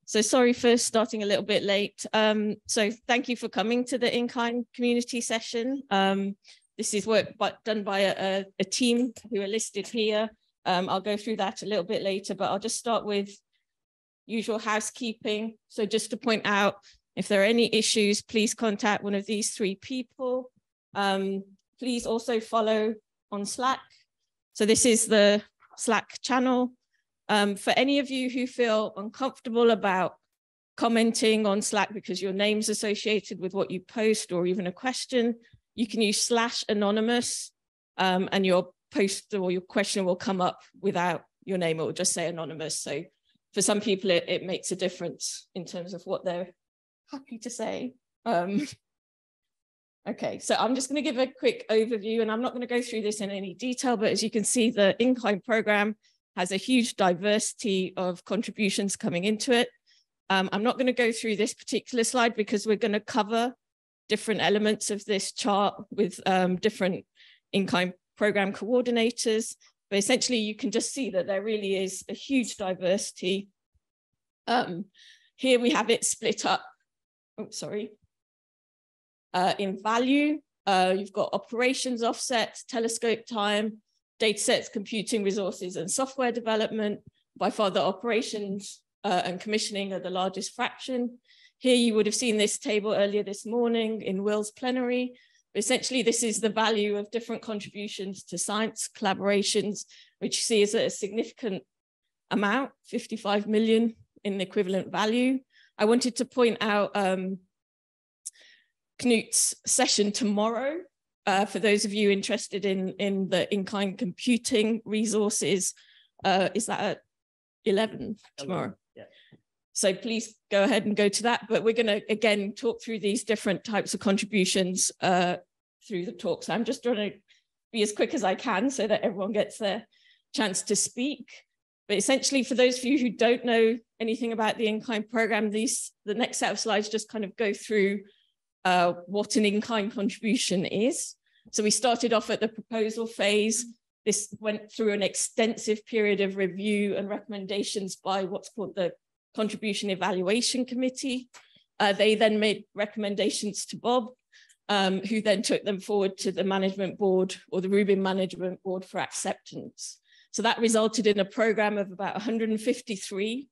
So sorry for starting a little bit late. So thank you for coming to the In-kind community session. This is work done by a team who are listed here. I'll go through that a little bit later, but I'll just start with usual housekeeping. So just to point out, if there are any issues, please contact one of these three people. Please also follow on Slack. So this is the Slack channel. For any of you who feel uncomfortable about commenting on Slack because your name's associated with what you post or even a question, you can use /anonymous and your post or your question will come up without your name. It will just say anonymous. So for some people, it makes a difference in terms of what they're happy to say. Okay, so I'm just going to give a quick overview, and I'm not going to go through this in any detail, but as you can see, the In-kind program has a huge diversity of contributions coming into it. I'm not going to go through this particular slide because we're going to cover different elements of this chart with different In-kind program coordinators. But essentially, you can just see that there really is a huge diversity. Here we have it split up, in value. You've got operations offsets, telescope time, datasets, computing resources, and software development. By far, the operations and commissioning are the largest fraction. Here, you would have seen this table earlier this morning in Will's plenary. But essentially, this is the value of different contributions to science collaborations, which you see is a significant amount, 55 million in equivalent value. I wanted to point out Knut's session tomorrow. For those of you interested in the in-kind computing resources, is that at 11 tomorrow? Yeah. So please go ahead and go to that. But we're going to, again, talk through these different types of contributions through the talk. So I'm just trying to be as quick as I can so that everyone gets their chance to speak. But essentially, for those of you who don't know anything about the In-kind program, the next set of slides just kind of go through what an in-kind contribution is. So we started off at the proposal phase. This went through an extensive period of review and recommendations by what's called the Contribution Evaluation Committee. They then made recommendations to Bob, who then took them forward to the management board or the Rubin management board for acceptance. So that resulted in a program of about 153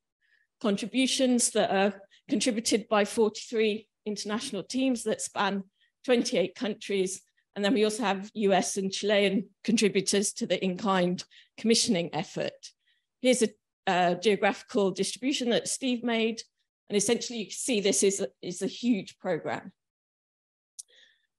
contributions that are contributed by 43 international teams that span 28 countries. And then we also have US and Chilean contributors to the in-kind commissioning effort. Here's a geographical distribution that Steve made. And essentially you can see this is a huge program.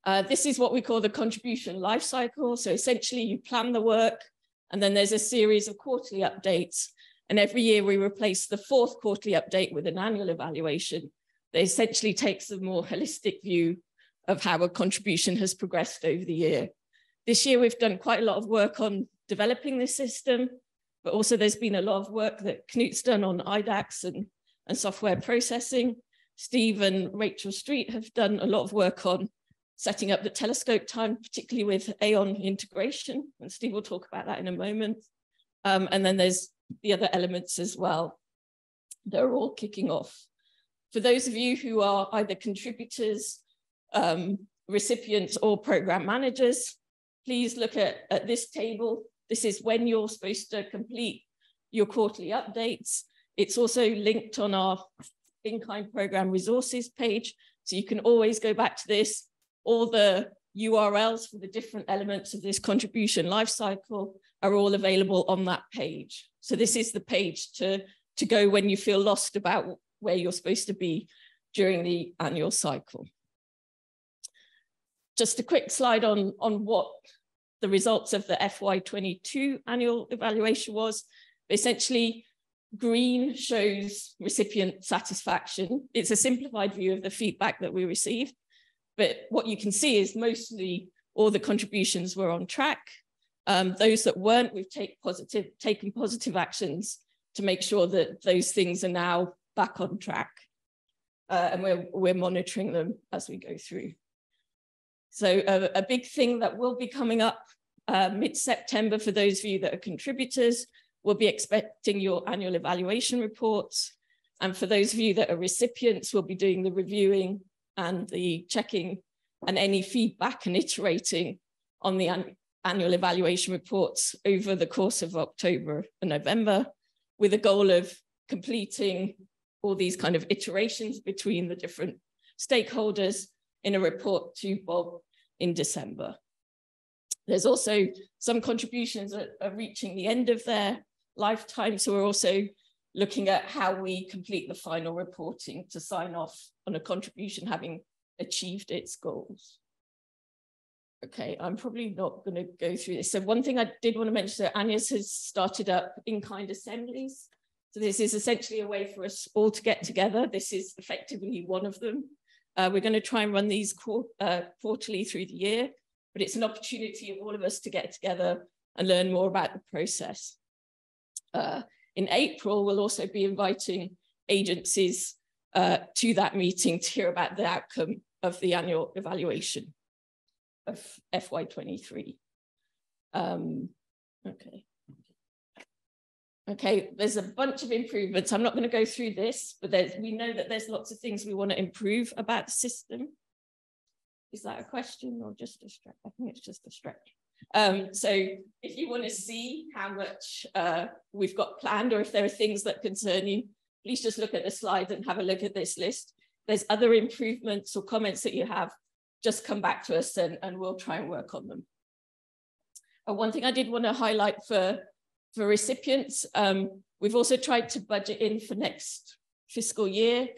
This is what we call the contribution life cycle. So essentially you plan the work and then there's a series of quarterly updates. And every year we replace the fourth quarterly update with an annual evaluation that essentially takes a more holistic view of how a contribution has progressed over the year. This year, we've done quite a lot of work on developing this system, but also there's been a lot of work that Knut's done on IDEX and software processing. Steve and Rachel Street have done a lot of work on setting up the telescope time, particularly with Aeon integration, and Steve will talk about that in a moment. And then there's the other elements as well. They're all kicking off. For those of you who are either contributors, recipients, or program managers, please look at this table. This is when you're supposed to complete your quarterly updates. It's also linked on our In-kind program resources page, so you can always go back to this. All the URLs for the different elements of this contribution lifecycle are all available on that page. So this is the page to go when you feel lost about where you're supposed to be during the annual cycle. Just a quick slide on what the results of the FY22 annual evaluation was. Essentially, green shows recipient satisfaction. It's a simplified view of the feedback that we received. But what you can see is mostly all the contributions were on track. Those that weren't, we've taken positive actions to make sure that those things are now back on track. And we're monitoring them as we go through. So a big thing that will be coming up mid-September for those of you that are contributors, we'll be expecting your annual evaluation reports. And for those of you that are recipients, we'll be doing the reviewing and the checking and any feedback and iterating on the annual evaluation reports over the course of October and November, with a goal of completing all these kind of iterations between the different stakeholders in a report to Bob in December. There's also some contributions that are reaching the end of their lifetime, so we're also looking at how we complete the final reporting to sign off on a contribution having achieved its goals. Okay, I'm probably not going to go through this. So one thing I did want to mention, that Agnes has started up in-kind assemblies. So this is essentially a way for us all to get together. This is effectively one of them. We're going to try and run these quarterly through the year, but it's an opportunity of all of us to get together and learn more about the process. In April, we'll also be inviting agencies to that meeting to hear about the outcome of the annual evaluation of FY23. Okay, there's a bunch of improvements. I'm not going to go through this, but we know that there's lots of things we want to improve about the system. Is that a question or just a stretch? I think it's just a stretch. So if you want to see how much we've got planned, or if there are things that concern you, please just look at the slide and have a look at this list. There's other improvements or comments that you have, just come back to us and we'll try and work on them. One thing I did want to highlight for recipients, we've also tried to budget in for next fiscal year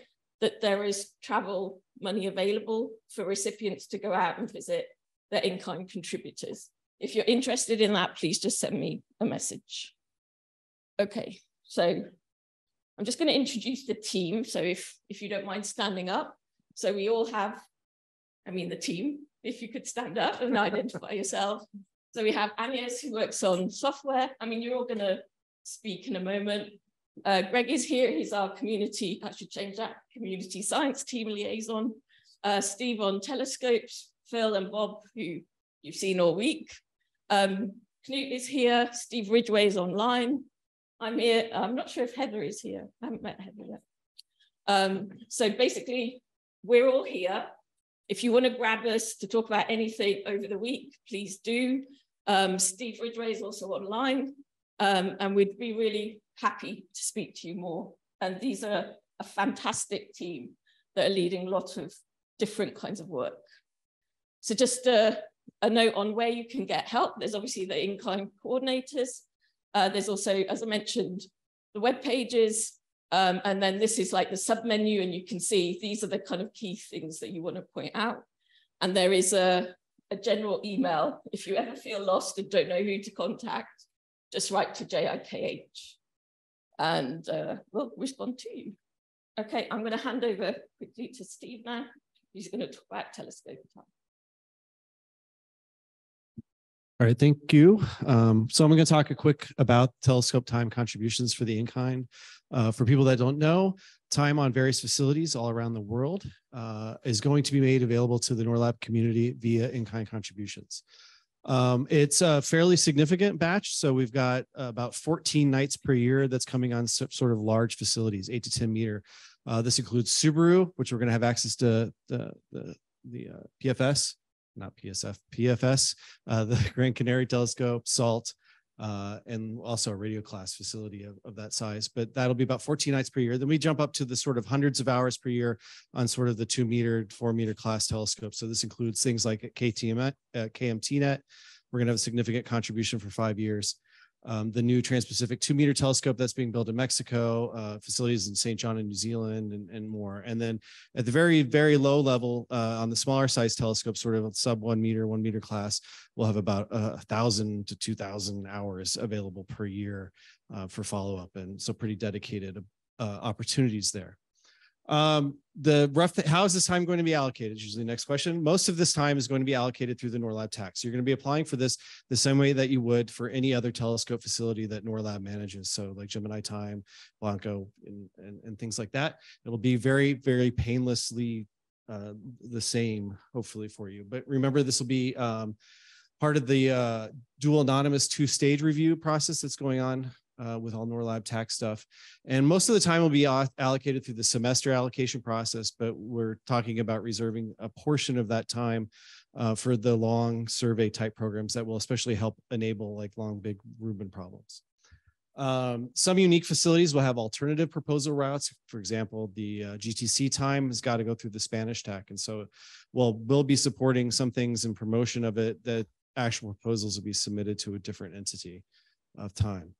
that there is travel money available for recipients to go out and visit their in-kind contributors. If you're interested in that, please just send me a message. Okay, so I'm just going to introduce the team. So if you don't mind standing up. So we all have, the team, if you could stand up and identify yourself. So we have Agnes, who works on software. You're all going to speak in a moment. Greg is here. He's our community, I should change that, community science team liaison. Steve on telescopes, Phil and Bob, who you've seen all week. Knut is here. Steve Ridgway is online. I'm here. I'm not sure if Heather is here. I haven't met Heather yet. So basically, we're all here. If you want to grab us to talk about anything over the week, please do. Steve Ridgway is also online, and we'd be really happy to speak to you more. And these are a fantastic team that are leading lots of different kinds of work. So just a note on where you can get help. There's obviously the in-kind coordinators. There's also, as I mentioned, the web pages. And then this is like the sub-menu, and you can see these are the kind of key things that you want to point out. And there is a general email. If you ever feel lost and don't know who to contact, just write to JIKH and we'll respond to you. Okay, I'm going to hand over quickly to Steve now. He's going to talk about telescope time. All right, thank you. So I'm going to talk quick about telescope time contributions for the in-kind. For people that don't know, time on various facilities all around the world is going to be made available to the NORLAB community via in-kind contributions. It's a fairly significant batch. So we've got about 14 nights per year that's coming on sort of large facilities, 8 to 10 meter. This includes Subaru, which we're going to have access to the PFS. Not PSF, PFS, the Grand Canary Telescope, SALT, and also a radio class facility of that size. But that'll be about 14 nights per year. Then we jump up to the sort of hundreds of hours per year on sort of the 2 meter, 4 meter class telescopes. So this includes things like KMTnet. We're going to have a significant contribution for 5 years. The new Trans-Pacific 2 meter telescope that's being built in Mexico, facilities in St. John in New Zealand, and more. And then at the very, very low level, on the smaller size telescope, sort of sub 1 meter class, we'll have about 1,000 to 2,000 hours available per year for follow-up. And so pretty dedicated opportunities there. How is this time going to be allocated? Usually the next question. Most of this time is going to be allocated through the NORLAB tax. You're going to be applying for this the same way that you would for any other telescope facility that NORLAB manages. So like Gemini Time, Blanco, and things like that. It'll be very, very painlessly the same, hopefully, for you. But remember, this will be part of the dual anonymous 2-stage review process that's going on with all NORLab tax stuff. And most of the time will be allocated through the semester allocation process, but we're talking about reserving a portion of that time for the long survey type programs that will especially help enable like long, big Rubin problems. Some unique facilities will have alternative proposal routes. For example, the GTC time has got to go through the Spanish TAC. And so we'll be supporting some things in promotion of it that actual proposals will be submitted to a different entity of time.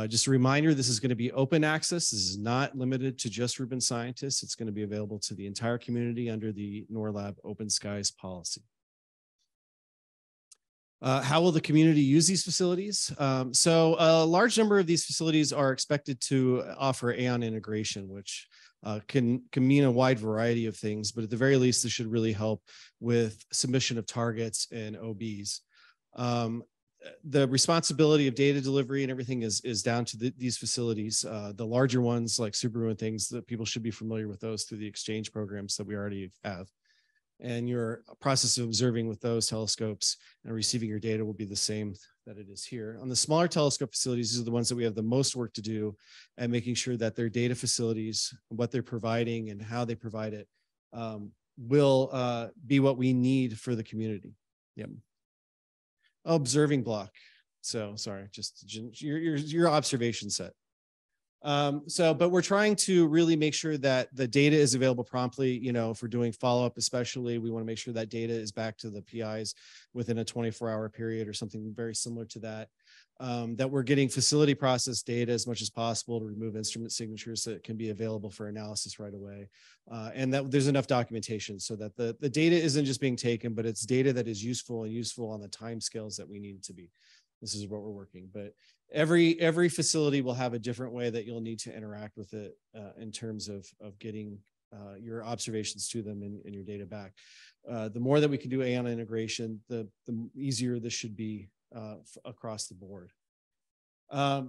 Just a reminder, this is going to be open access. This is not limited to just Rubin scientists. It's going to be available to the entire community under the NORLab Open Skies policy. How will the community use these facilities? So a large number of these facilities are expected to offer AON integration, which can mean a wide variety of things, but at the very least, this should really help with submission of targets and OBs. The responsibility of data delivery and everything is down to these facilities. The larger ones like Subaru and things, that people should be familiar with those through the exchange programs that we already have. And your process of observing with those telescopes and receiving your data will be the same that it is here. On the smaller telescope facilities, these are the ones that we have the most work to do at making sure that their data facilities, what they're providing and how they provide it will be what we need for the community. Yep. Observing block. So sorry, just your observation set. But we're trying to really make sure that the data is available promptly. You know, if we're doing follow-up, especially, we want to make sure that data is back to the PIs within a 24-hour period or something very similar to that. That we're getting facility process data as much as possible to remove instrument signatures that can be available for analysis right away. And that there's enough documentation so that the data isn't just being taken, but it's data that is useful and useful on the timescales that we need it to be. This is what we're working, but every facility will have a different way that you'll need to interact with it in terms of getting your observations to them and your data back. The more that we can do AON integration, the easier this should be across the board.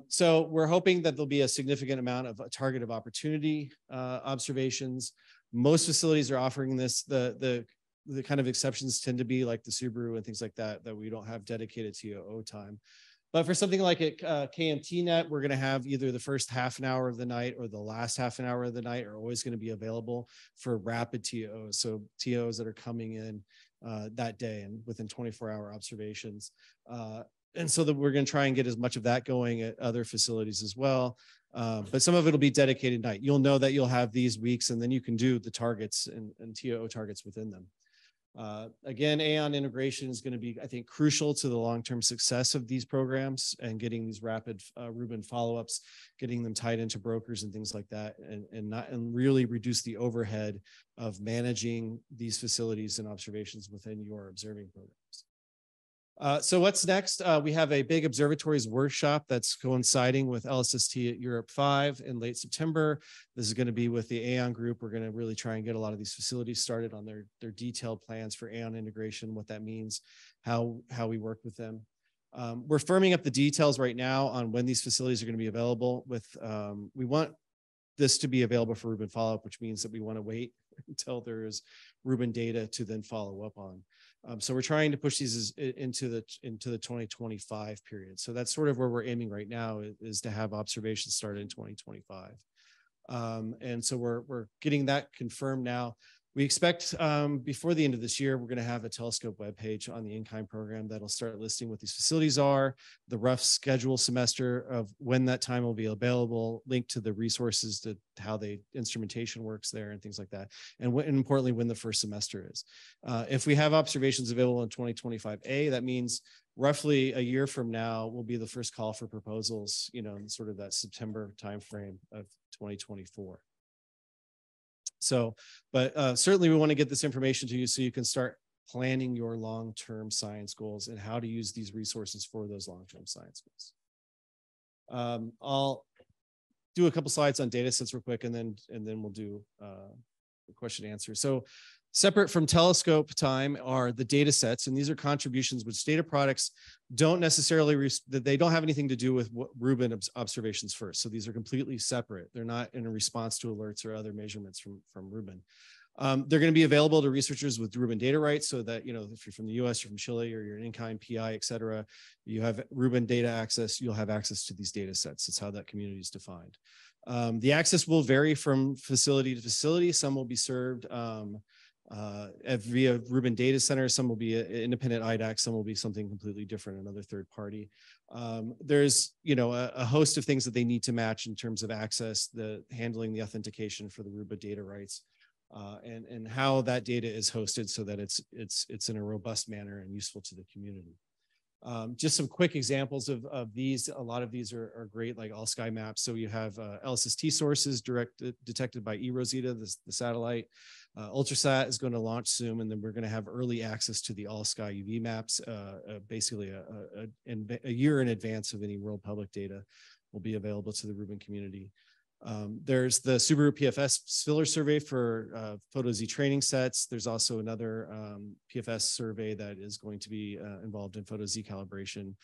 So we're hoping that there'll be a significant amount of target of opportunity observations. Most facilities are offering this. The kind of exceptions tend to be like the Subaru and things like that, that we don't have dedicated TOO time. But for something like at KMTnet, we're going to have either the first half an hour of the night or the last half an hour of the night are always going to be available for rapid TOs. So TOs that are coming in that day and within 24-hour observations. And so that we're going to try and get as much of that going at other facilities as well. But some of it will be dedicated night. You'll know that you'll have these weeks and then you can do the targets and TOO targets within them. Again, AON integration is going to be, I think, crucial to the long-term success of these programs and getting these rapid Rubin follow-ups, getting them tied into brokers and things like that, and really reduce the overhead of managing these facilities and observations within your observing programs. So what's next? We have a big observatories workshop that's coinciding with LSST at Europe 5 in late September. This is going to be with the AON group. We're going to really try and get a lot of these facilities started on their detailed plans for AON integration, what that means, how we work with them. We're firming up the details right now on when these facilities are going to be available. We want this to be available for Rubin follow-up, which means that we want to wait until there is Rubin data to then follow up on. So we're trying to push these into the 2025 period. So that's sort of where we're aiming right now, is to have observations started in 2025. And so we're getting that confirmed now. We expect before the end of this year, we're going to have a telescope webpage on the in-kind program that'll start listing what these facilities are, the rough schedule semester of when that time will be available, linked to the resources, to how the instrumentation works there and things like that. And importantly, when the first semester is. If we have observations available in 2025A, that means roughly a year from now will be the first call for proposals, you know, in sort of that September timeframe of 2024. So, but certainly we want to get this information to you so you can start planning your long-term science goals and how to use these resources for those long-term science goals. I'll do a couple slides on data sets real quick, and then we'll do the question and answer. So separate from telescope time are the data sets, and these are contributions which data products don't necessarily, they don't have anything to do with what Rubin observations first. So these are completely separate. They're not in a response to alerts or other measurements from Rubin. They're going to be available to researchers with Rubin data rights, so that, if you're from the US, you're from Chile, or you're an in-kind PI, et cetera, you have Rubin data access, you'll have access to these data sets. That's how that community is defined. The access will vary from facility to facility. Some will be served via Rubin data center, some will be an independent IDEX, some will be something completely different, another third party. There's a host of things that they need to match in terms of access, handling the authentication for the Rubin data rights, and how that data is hosted so that it's in a robust manner and useful to the community. Just some quick examples of these. A lot of these are great, like all sky maps. So you have LSST sources detected by eRosita, the satellite. Ultrasat is going to launch soon, and then we're going to have early access to the all sky UV maps. Basically, a year in advance of any world public data will be available to the Rubin community. There's the Subaru PFS filler survey for Photo Z training sets. There's also another PFS survey that is going to be involved in Photo Z calibration.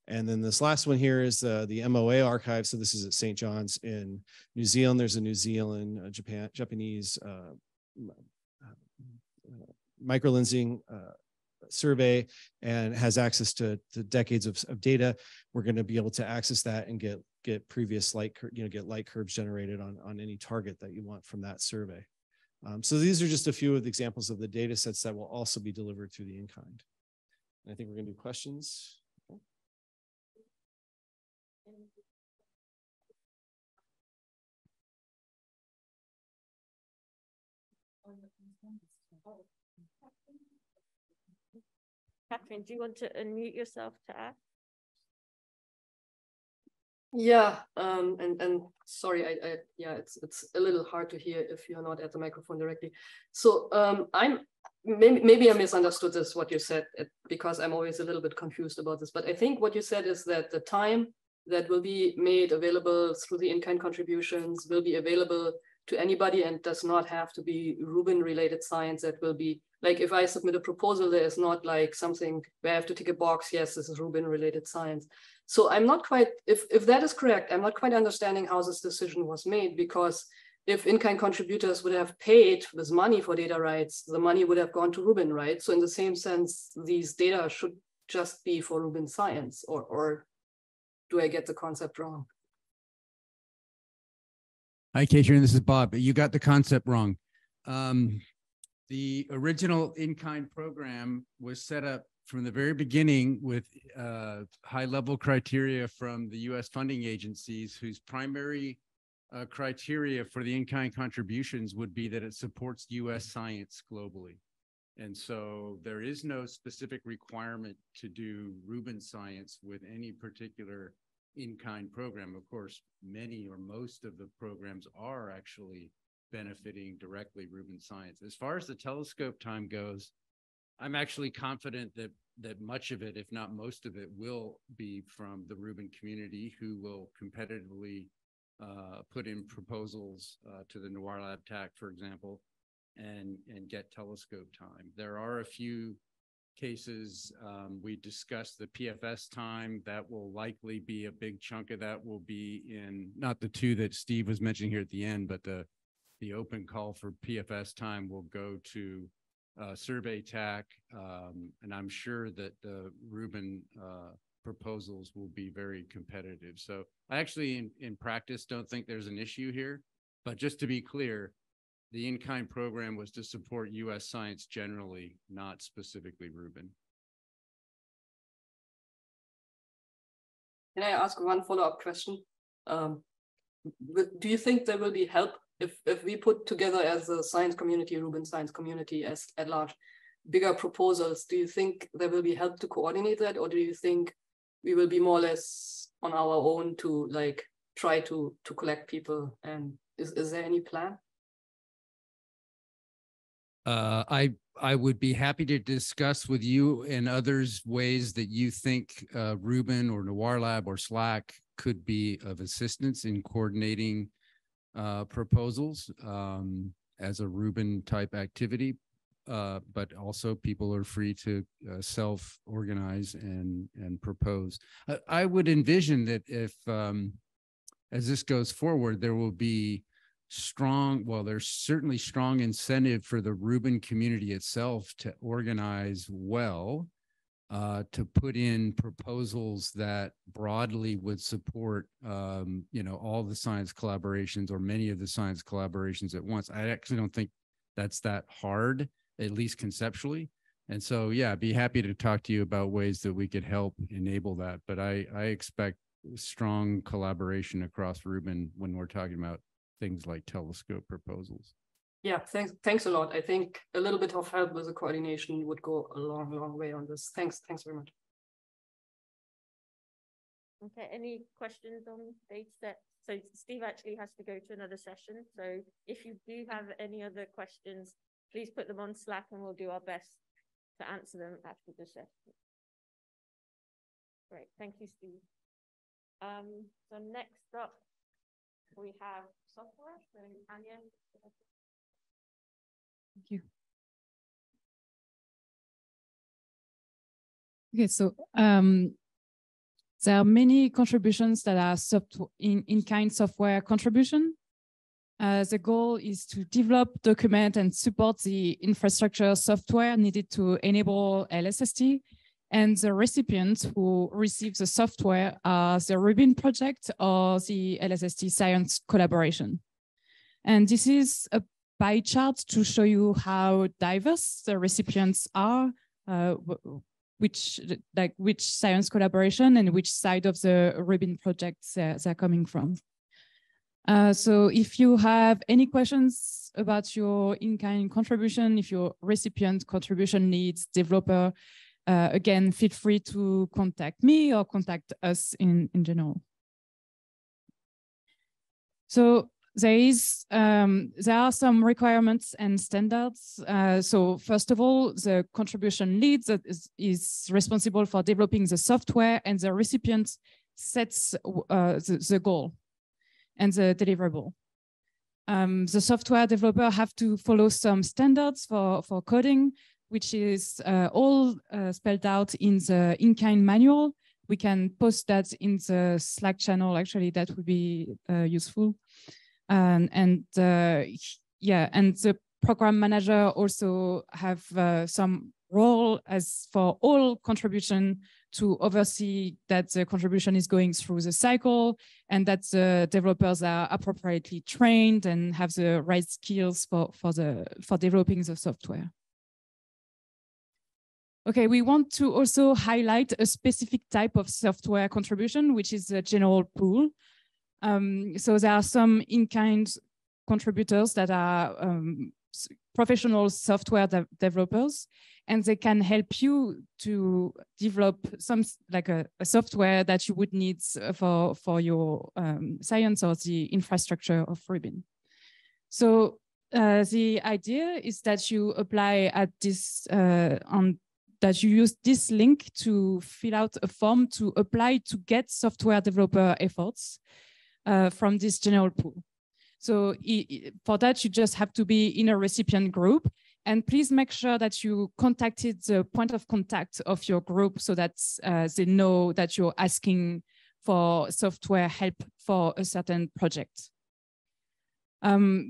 And then this last one here is the MOA archive. So this is at St. John's in New Zealand. There's a New Zealand, Japanese microlensing survey, and has access to decades of data. We're going to be able to access that and get previous light curves generated on any target that you want from that survey. So these are just a few of the examples of the data sets that will also be delivered through the in-kind. I think we're going to do questions. Catherine, do you want to unmute yourself to ask? Yeah, and sorry, yeah, it's a little hard to hear if you're not at the microphone directly. So maybe I misunderstood this, what you said, because I'm always a little bit confused about this. But I think what you said is that the time that will be made available through the in-kind contributions will be available to anybody and does not have to be Rubin related science. That will be like, if I submit a proposal, there is not like something where I have to tick a box, yes, this is Rubin related science. So I'm not quite, if that is correct, I'm not quite understanding how this decision was made, because if in-kind contributors would have paid this money for data rights, the money would have gone to Rubin, right? So in the same sense, these data should just be for Rubin science, or do I get the concept wrong? Hi, Catherine, this is Bob. You got the concept wrong. The original in-kind program was set up from the very beginning with high-level criteria from the U.S. funding agencies, whose primary criteria for the in-kind contributions would be that it supports U.S. science globally. And so there is no specific requirement to do Rubin science with any particular in-kind program. Of course, many or most of the programs are actually benefiting directly Rubin science. As far as the telescope time goes, I'm actually confident that much of it, if not most of it, will be from the Rubin community, who will competitively put in proposals to the Noir Lab TAC, for example, and get telescope time. There are a few cases. We discussed the PFS time. That will likely be a big chunk of that will be in, not the two that Steve was mentioning here at the end, but the open call for PFS time will go to survey TAC, and I'm sure that the Rubin proposals will be very competitive. So I actually, in practice, don't think there's an issue here. But just to be clear, the in-kind program was to support U.S. science generally, not specifically Rubin. Can I ask one follow-up question? Do you think there will be help if we put together as a science community, Rubin science community as at large, bigger proposals? Do you think there will be help to coordinate that, or do you think we will be more or less on our own to like try to collect people? And is there any plan? I would be happy to discuss with you and others ways that you think Rubin or Noir Lab or Slack could be of assistance in coordinating proposals as a Rubin type activity, but also people are free to self-organize and propose. I would envision that if, as this goes forward, there will be there's certainly strong incentive for the Rubin community itself to organize well, to put in proposals that broadly would support, all the science collaborations or many of the science collaborations at once. I actually don't think that's that hard, at least conceptually. And so, yeah, I'd be happy to talk to you about ways that we could help enable that. But I expect strong collaboration across Rubin when we're talking about things like telescope proposals. Yeah, thanks a lot. I think a little bit of help with the coordination would go a long way on this. Thanks very much. Okay, any questions on Datasets? So Steve actually has to go to another session. So if you do have any other questions, please put them on Slack and we'll do our best to answer them after the session. Great, thank you, Steve. So next up, we have software. So Anya. Thank you. Okay, so there are many contributions that are in-kind software contribution. The goal is to develop, document, and support the infrastructure software needed to enable LSST. And the recipients who receive the software are the Rubin project or the LSST science collaboration. And this is a pie chart to show you how diverse the recipients are, which science collaboration and which side of the Rubin project they're coming from. So if you have any questions about your in-kind contribution, if your recipient contribution needs developer, again, feel free to contact me or contact us in general. So there are some requirements and standards. So first of all, the contribution lead is responsible for developing the software, and the recipient sets the goal and the deliverable. The software developer have to follow some standards for coding, which is all spelled out in the in-kind manual. We can post that in the Slack channel. Actually, that would be useful. And the program manager also have some role as for all contribution to oversee that the contribution is going through the cycle and that the developers are appropriately trained and have the right skills for developing the software. Okay, we want to also highlight a specific type of software contribution, which is the general pool. So there are some in-kind contributors that are professional software developers, and they can help you to develop some like a software that you would need for your science or the infrastructure of Rubin. So the idea is that you apply at this that you use this link to fill out a form to apply to get software developer efforts from this general pool. So for that, you just have to be in a recipient group, and please make sure that you contacted the point of contact of your group so that they know that you're asking for software help for a certain project.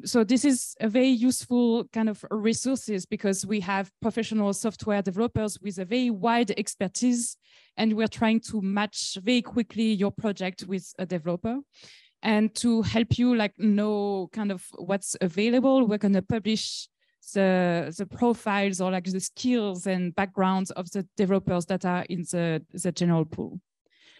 So this is a very useful kind of resources because we have professional software developers with a very wide expertise, and we're trying to match very quickly your project with a developer. And to help you like know kind of what's available, we're going to publish the profiles or like the skills and backgrounds of the developers that are in the general pool.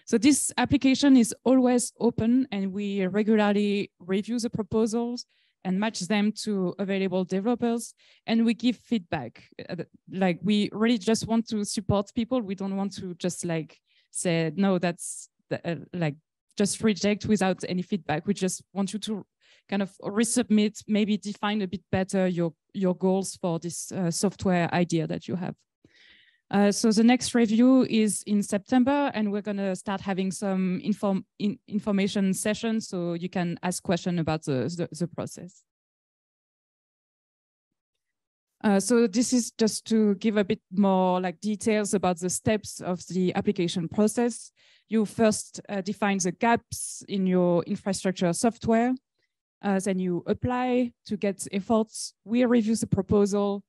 So this application is always open, and we regularly review the proposals and match them to available developers, and we give feedback. Like we really just want to support people. We don't want to just like say, no, that's like just reject without any feedback. We just want you to kind of resubmit, maybe define a bit better your goals for this software idea that you have. So the next review is in September, and we're going to start having some information sessions so you can ask questions about the process. So this is just to give a bit more like details about the steps of the application process. You first define the gaps in your infrastructure software. Then you apply to get efforts. We review the proposal.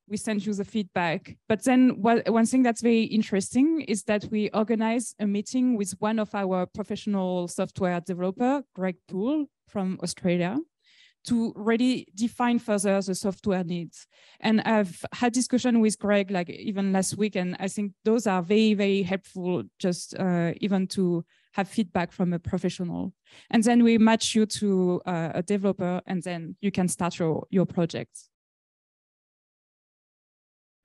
We send you the feedback. But then one thing that's very interesting is that we organize a meeting with one of our professional software developer, Greg Poole from Australia, to really define further the software needs. And I've had discussion with Greg like even last week, and I think those are very, very helpful just even to have feedback from a professional. And then we match you to a developer, and then you can start your project.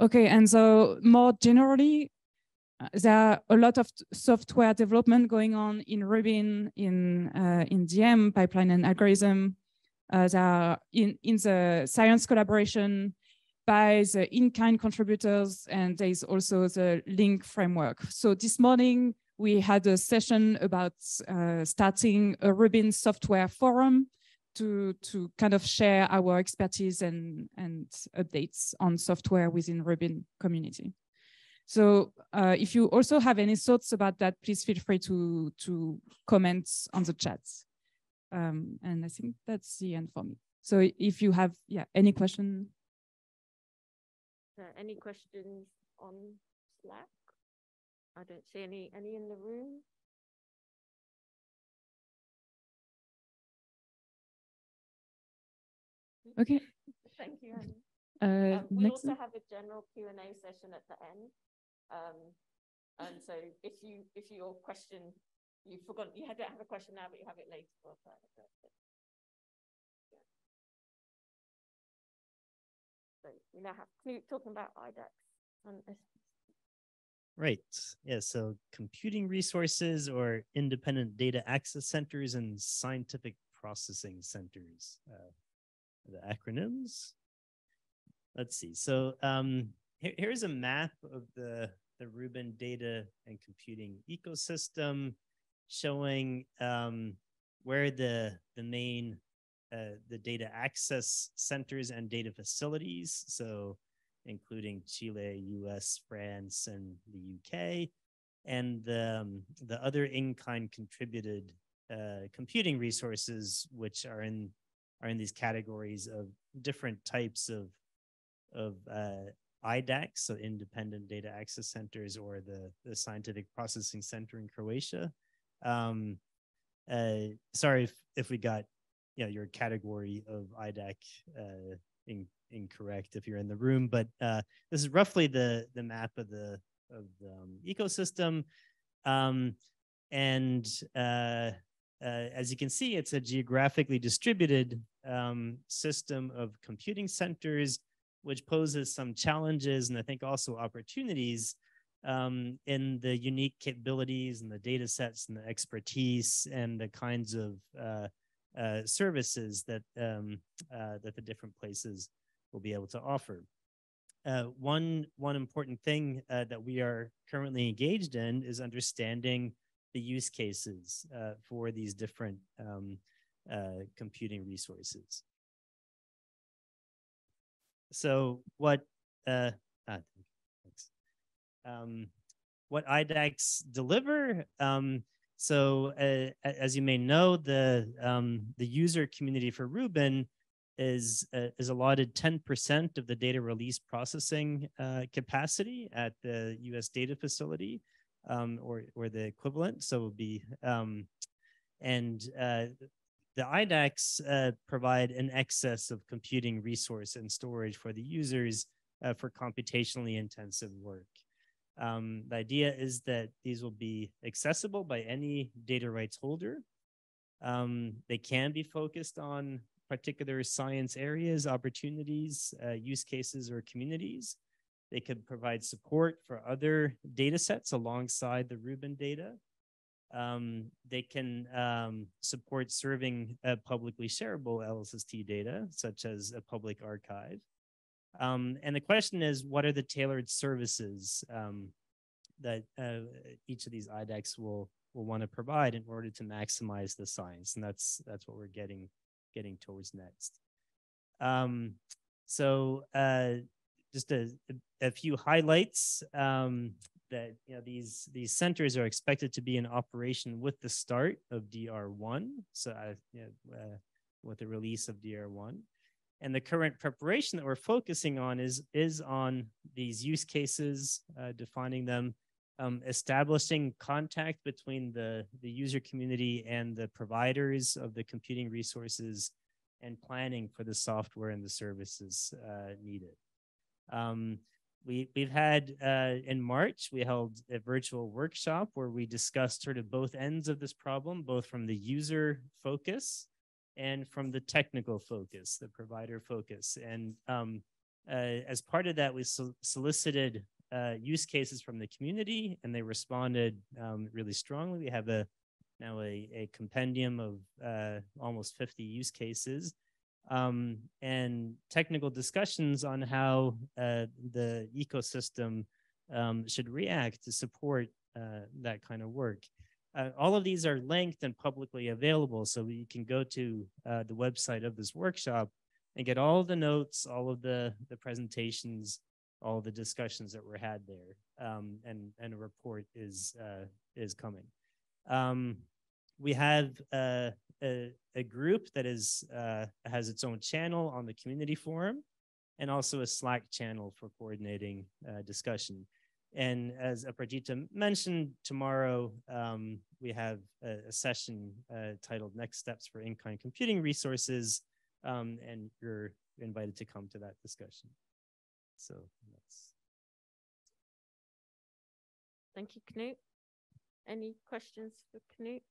Okay, and so more generally, there are a lot of software development going on in Rubin, in DM, pipeline and algorithm. There are in the science collaboration by the in-kind contributors, and there is also the link framework. So this morning, we had a session about starting a Rubin software forum to kind of share our expertise and updates on software within Rubin community. So if you also have any thoughts about that, please feel free to comment on the chat. And I think that's the end for me. So if you have any question. Any questions on Slack? I don't see any in the room. Okay. Thank you, Annie. We also one. have a general Q&A session at the end. And so if your question, you forgot, you don't have a question now, but you have it later. So we now have Knut talking about IDEX. Right. Yeah. So computing resources or independent data access centers and scientific processing centers. The acronyms. Let's see. So here's a map of the Rubin data and computing ecosystem, showing where the main the data access centers and data facilities, so including Chile, US, France, and the UK, and the other in-kind contributed computing resources, which are in these categories of different types of IDEX, so independent data access centers, or the scientific processing center in Croatia. Sorry if we got your category of IDEX incorrect if you're in the room, but this is roughly the map of the ecosystem. As you can see, it's a geographically distributed system of computing centers, which poses some challenges and I think also opportunities in the unique capabilities and the data sets and the expertise and the kinds of services that the different places will be able to offer. One important thing that we are currently engaged in is understanding the use cases for these different computing resources. So what IDEX deliver? So as you may know, the user community for Rubin is allotted 10% of the data release processing capacity at the US data facility, or the equivalent. So it would be, the IDEX provide an excess of computing resource and storage for the users for computationally intensive work. The idea is that these will be accessible by any data rights holder. They can be focused on particular science areas, opportunities, use cases, or communities. They could provide support for other data sets alongside the Rubin data. They can support serving publicly shareable LSST data, such as a public archive. And the question is, what are the tailored services that each of these IDEX will want to provide in order to maximize the science? And that's what we're getting towards next. Just a few highlights that these centers are expected to be in operation with the start of DR1. So with the release of DR1. And the current preparation that we're focusing on is on these use cases, defining them, establishing contact between the user community and the providers of the computing resources, and planning for the software and the services needed. We've had, in March, we held a virtual workshop where we discussed sort of both ends of this problem, both from the user focus and from the technical focus, the provider focus. And as part of that, we solicited use cases from the community, and they responded really strongly. We have now a compendium of almost 50 use cases, and technical discussions on how the ecosystem should react to support that kind of work. All of these are linked and publicly available, so you can go to the website of this workshop and get all the notes, all of the presentations, all the discussions that were had there, and a report is coming. We have a group that has its own channel on the community forum, and also a Slack channel for coordinating discussion. And as Aparajita mentioned, tomorrow we have a session titled Next Steps for In-kind Computing Resources, and you're invited to come to that discussion. So that's. Thank you, Knut. Any questions for Knut?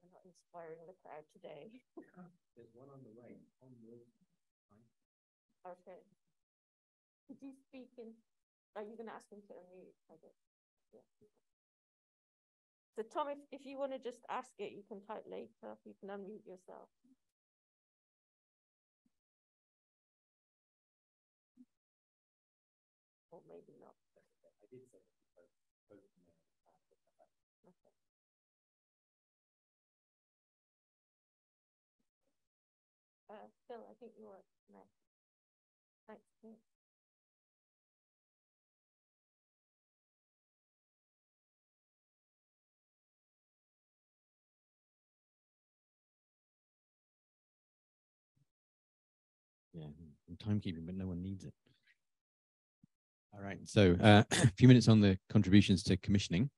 I'm not inspiring the crowd today. There's one on the right. Okay. Could you speak in? Are you going to ask him to unmute? Okay. Yeah. So Tom, if you want to just ask it, you can type later. You can unmute yourself. Or maybe not. I did say okay. Phil, I think you're next. Thanks. Yeah, I'm timekeeping, but no one needs it. All right, so a few minutes on the contributions to commissioning.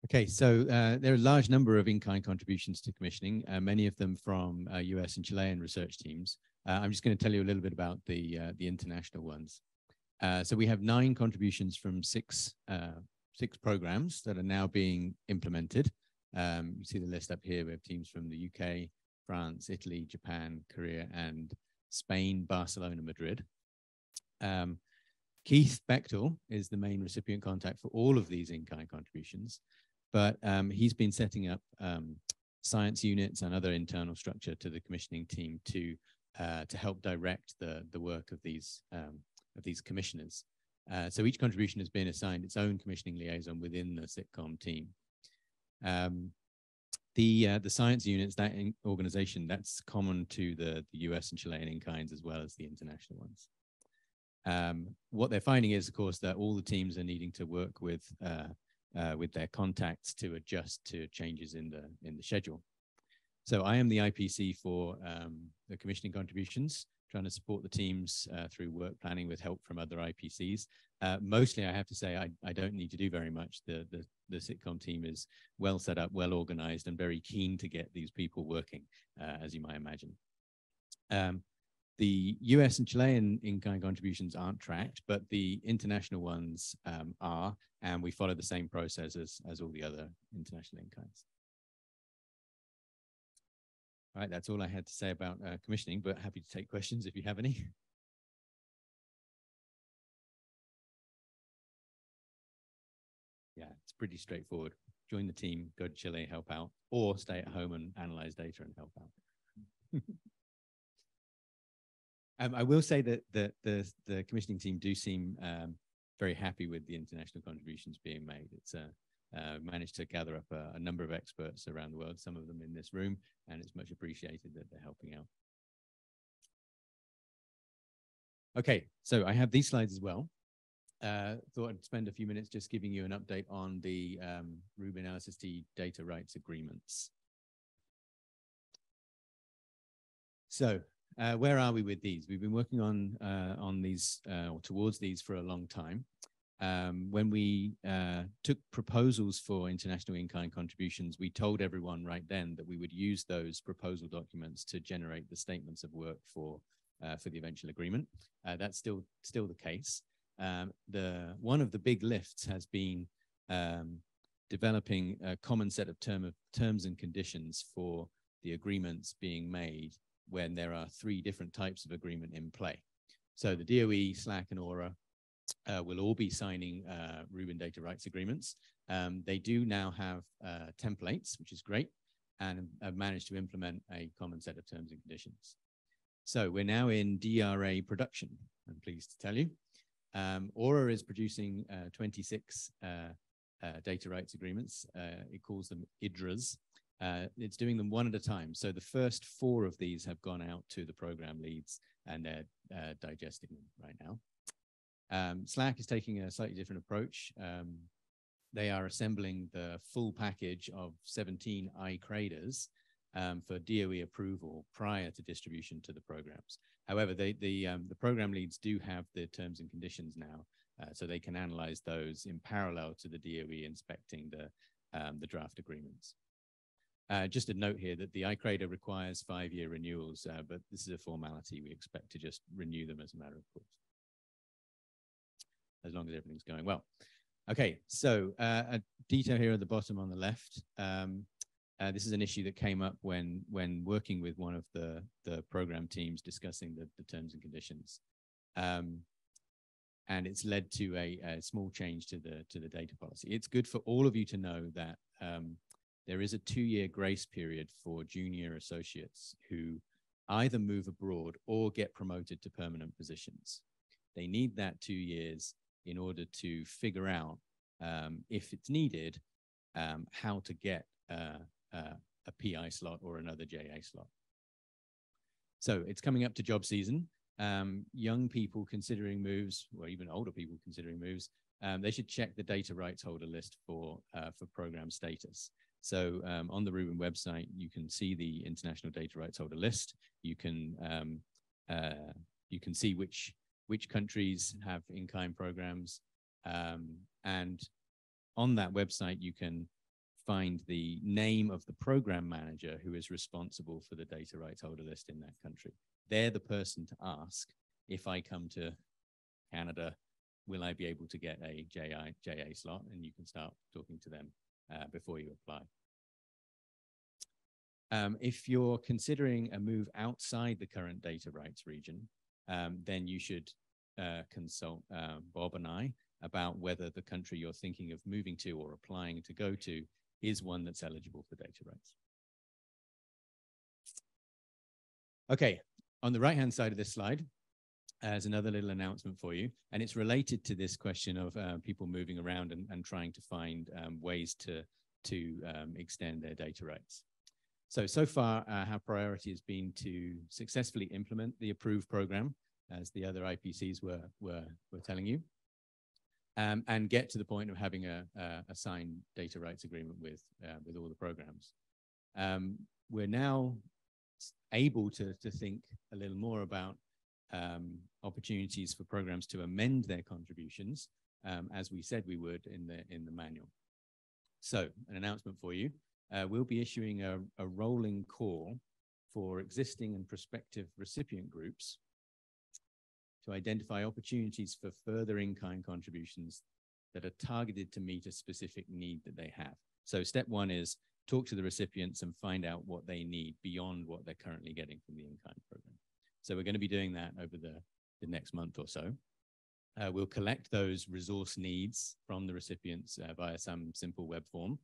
Okay, so there are a large number of in-kind contributions to commissioning, many of them from US and Chilean research teams. I'm just going to tell you a little bit about the international ones. So we have 9 contributions from six programs that are now being implemented. You see the list up here. We have teams from the UK, France, Italy, Japan, Korea, and Spain, Barcelona, Madrid. Keith Bechtel is the main recipient contact for all of these in-kind contributions, but he's been setting up science units and other internal structure to the commissioning team to help direct the work of these commissioners. So each contribution has been assigned its own commissioning liaison within the SITCOM team. The science units, that organization, that's common to the US and Chilean in-kinds as well as the international ones. What they're finding is, of course, that all the teams are needing to work with their contacts to adjust to changes in the schedule. So I am the IPC for the commissioning contributions, trying to support the teams through work planning with help from other IPCs. Mostly, I have to say, I don't need to do very much. The SITCOM team is well set up, well organized, and very keen to get these people working, as you might imagine. The US and Chilean in-kind contributions aren't tracked, but the international ones are, and we follow the same process as all the other international in-kinds. All right, that's all I had to say about commissioning, but happy to take questions if you have any. Yeah, it's pretty straightforward. Join the team, go to Chile, help out, or stay at home and analyze data and help out. I will say that the commissioning team do seem very happy with the international contributions being made. It's managed to gather up a number of experts around the world, some of them in this room, and it's much appreciated that they're helping out. Okay, so I have these slides as well. thought I'd spend a few minutes just giving you an update on the Rubin LSST data rights agreements. So where are we with these? We've been working on these or towards these for a long time. When we took proposals for international in-kind contributions, we told everyone right then that we would use those proposal documents to generate the statements of work for the eventual agreement. That's still the case. One of the big lifts has been developing a common set of terms and conditions for the agreements being made when there are 3 different types of agreement in play. So the DOE, SLAC, and AURA will all be signing Rubin data rights agreements. They do now have templates, which is great, and have managed to implement a common set of terms and conditions. So we're now in DRA production, I'm pleased to tell you. AURA is producing 26 data rights agreements. It calls them IDRAs. It's doing them one at a time. So the first 4 of these have gone out to the program leads, and they're digesting them right now. SLAC is taking a slightly different approach. They are assembling the full package of 17 ICRADAs for DOE approval prior to distribution to the programs. However, the program leads do have the terms and conditions now, so they can analyze those in parallel to the DOE inspecting the draft agreements. Just a note here that the ICRADA requires 5-year renewals, but this is a formality. We expect to just renew them as a matter of course, as long as everything's going well. Okay, so a detail here at the bottom on the left. This is an issue that came up when working with one of the program teams discussing the terms and conditions. And it's led to a small change to the data policy. It's good for all of you to know that there is a 2-year grace period for junior associates who either move abroad or get promoted to permanent positions. They need that 2 years in order to figure out, if it's needed, how to get a PI slot or another JA slot. So it's coming up to job season. Young people considering moves, or even older people considering moves, they should check the data rights holder list for program status. So on the Rubin website, you can see the international data rights holder list. You can see which countries have in-kind programs, and on that website you can find the name of the program manager who is responsible for the data rights holder list in that country. They're the person to ask, if I come to Canada, will I be able to get a JA slot? And you can start talking to them before you apply. If you're considering a move outside the current data rights region, then you should consult Bob and I about whether the country you're thinking of moving to or applying to go to is one that's eligible for data rights. Okay, on the right-hand side of this slide, there's another little announcement for you, and it's related to this question of people moving around and trying to find ways to extend their data rights. So far, our priority has been to successfully implement the approved program, as the other IPCs were telling you, and get to the point of having a signed data rights agreement with all the programs. We're now able to think a little more about opportunities for programs to amend their contributions, as we said we would in the manual. So an announcement for you. We'll be issuing a rolling call for existing and prospective recipient groups to identify opportunities for further in-kind contributions that are targeted to meet a specific need that they have. So step 1 is talk to the recipients and find out what they need beyond what they're currently getting from the in-kind program. So we're going to be doing that over the next month or so. We'll collect those resource needs from the recipients via some simple web form.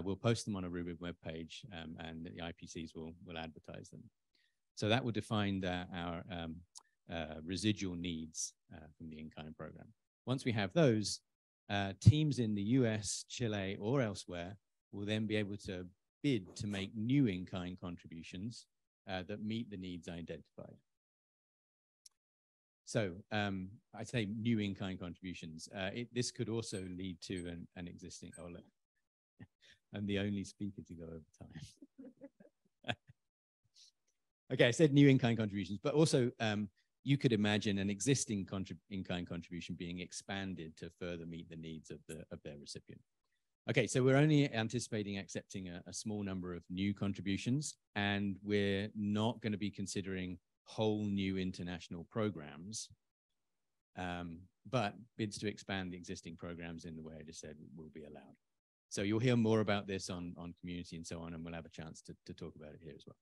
We'll post them on a Rubin web page, and the IPCs will advertise them. So that will define our residual needs from the in-kind program. Once we have those, teams in the US, Chile, or elsewhere will then be able to bid to make new in-kind contributions that meet the needs identified. So I'd say new in-kind contributions. This could also lead to an existing, oh look, I'm the only speaker to go over time. Okay, I said new in-kind contributions, but also you could imagine an existing in-kind contribution being expanded to further meet the needs of their recipient. Okay, so we're only anticipating accepting a small number of new contributions, and we're not going to be considering whole new international programs, but bids to expand the existing programs in the way I just said will be allowed. So you'll hear more about this on community and so on, and we'll have a chance to talk about it here as well.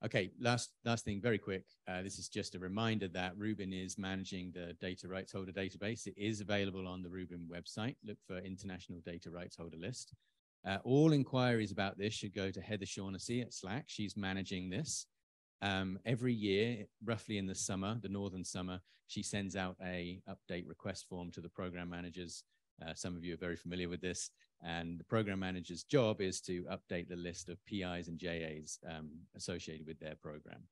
Okay, last thing, very quick. This is just a reminder that Rubin is managing the data rights holder database. It is available on the Rubin website. Look for International Data Rights Holder List. All inquiries about this should go to Heather Shaughnessy at Slack. She's managing this. Every year, roughly in the summer, the northern summer, she sends out a update request form to the program managers. Some of you are very familiar with this. And the program manager's job is to update the list of PIs and JAs associated with their program.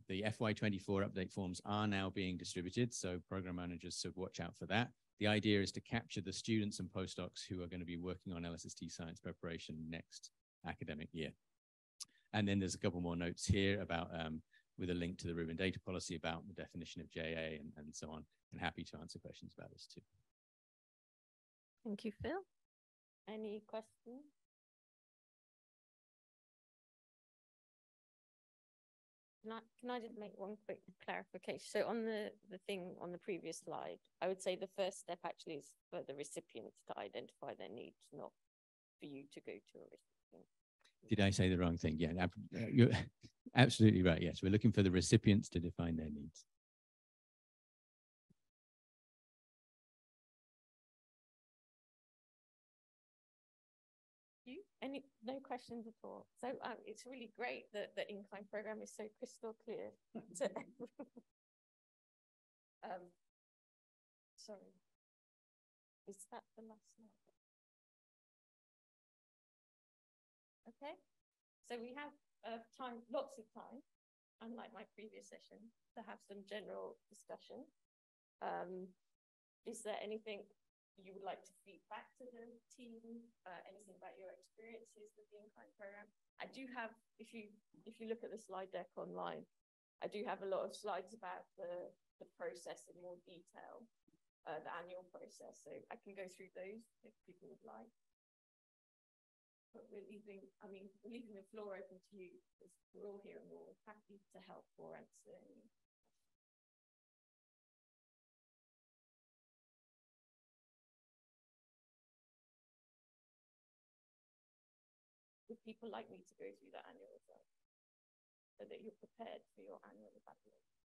The FY24 update forms are now being distributed, so program managers should watch out for that. The idea is to capture the students and postdocs who are going to be working on LSST science preparation next academic year. And then there's a couple more notes here about, with a link to the Rubin data policy about the definition of JA and so on, and happy to answer questions about this too. Thank you, Phil. Any questions? Can I just make one quick clarification? So on the thing on the previous slide, I would say the first step actually is for the recipients to identify their needs, not for you to go to a recipient. Did I say the wrong thing? Yeah, you're absolutely right. Yes, we're looking for the recipients to define their needs. No questions at all. So it's really great that the in-kind program is so crystal clear to everyone. Sorry, is that the last slide? Okay, so we have time, lots of time, unlike my previous session, to have some general discussion. Is there anything you would like to feed back to the team, anything about your experiences with the in-kind program? I do have, if you look at the slide deck online, I do have a lot of slides about the process in more detail, the annual process. So I can go through those if people would like. But we're leaving the floor open to you because we're all here and we're all happy to help or answer any. Would people like me to go through the annual results so that you're prepared for your annual evaluation?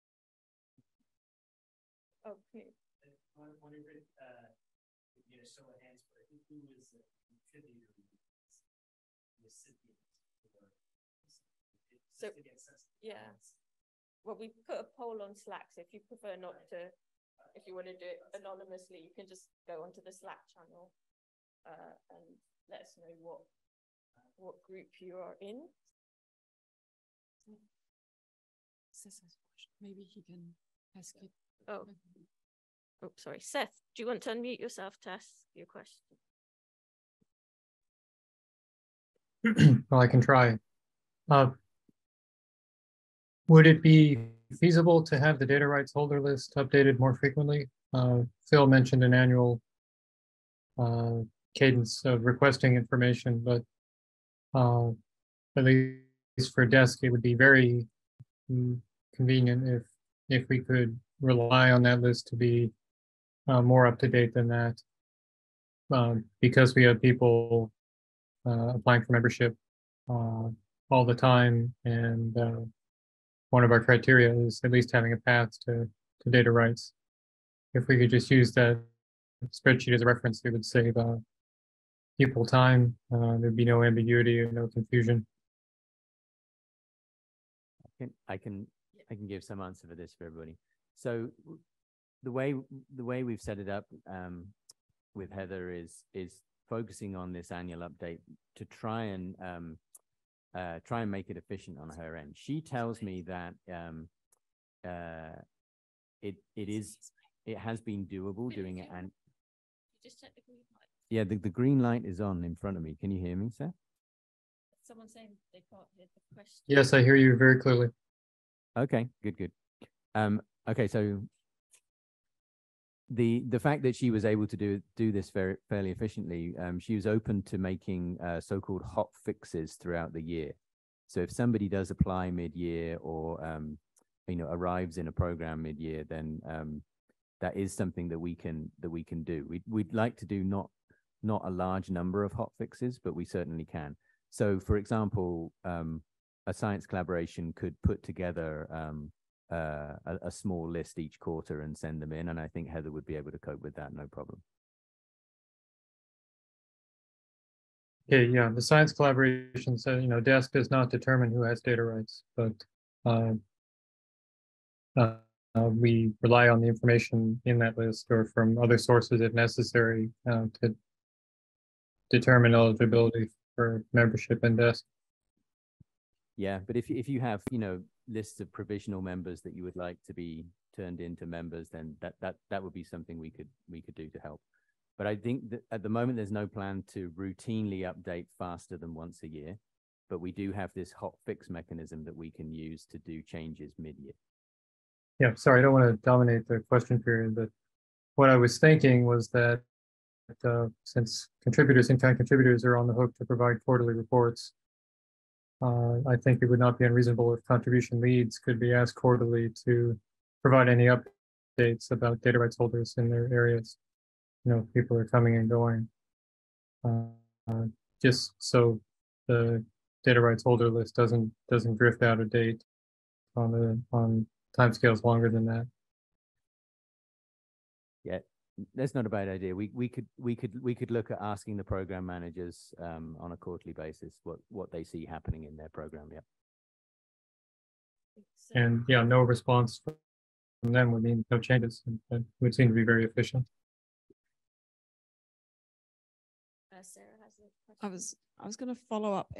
Oh, Knut. I wonder if you know, show of hands, but I think who was a contributor recipient for so yeah. Well, we put a poll on Slack, so if you prefer not to, if you want to do it anonymously, you can just go onto the Slack channel and let us know what group you are in. Maybe he can ask it. Oh, sorry. Seth, do you want to unmute yourself to ask your question? Well, I can try. Would it be feasible to have the data rights holder list updated more frequently? Phil mentioned an annual cadence of requesting information, but at least for desk, it would be very convenient if we could rely on that list to be more up to date than that, because we have people applying for membership all the time, and one of our criteria is at least having a path to data rights. If we could just use that spreadsheet as a reference, it would save people time. There'd be no ambiguity or no confusion. I can give some answer for this for everybody. So the way we've set it up with Heather is focusing on this annual update to try and make it efficient on her end. She tells me that it has been doable doing it. And just check the green light. Yeah, the green light is on in front of me. Can you hear me, sir? Someone saying they can't hear the question. Yes, I hear you very clearly. Okay, good. Okay, so the fact that she was able to do this fairly efficiently, she was open to making so-called hotfixes throughout the year. So if somebody does apply mid-year or arrives in a program mid-year, then that is something that we can do. We'd like to do not a large number of hotfixes, but we certainly can. So, for example, a science collaboration could put together a small list each quarter and send them in, and I think Heather would be able to cope with that, no problem. Okay, yeah, the science collaboration says, DESC does not determine who has data rights, but we rely on the information in that list or from other sources if necessary to determine eligibility for membership in DESC. Yeah, but if you have lists of provisional members that you would like to be turned into members, then that would be something we could do to help. But I think that at the moment there's no plan to routinely update faster than once a year, but we do have this hotfix mechanism that we can use to do changes mid-year. Yeah, sorry, I don't want to dominate the question period, but what I was thinking was that since in-kind contributors are on the hook to provide quarterly reports, I think it would not be unreasonable if contribution leads could be asked quarterly to provide any updates about data rights holders in their areas. People are coming and going, just so the data rights holder list doesn't drift out of date on timescales longer than that. Yeah, that's not a bad idea. We could look at asking the program managers on a quarterly basis what they see happening in their program. Yeah. And yeah, no response from them would mean no changes. It would seem to be very efficient. Sarah has a question. I was going to follow up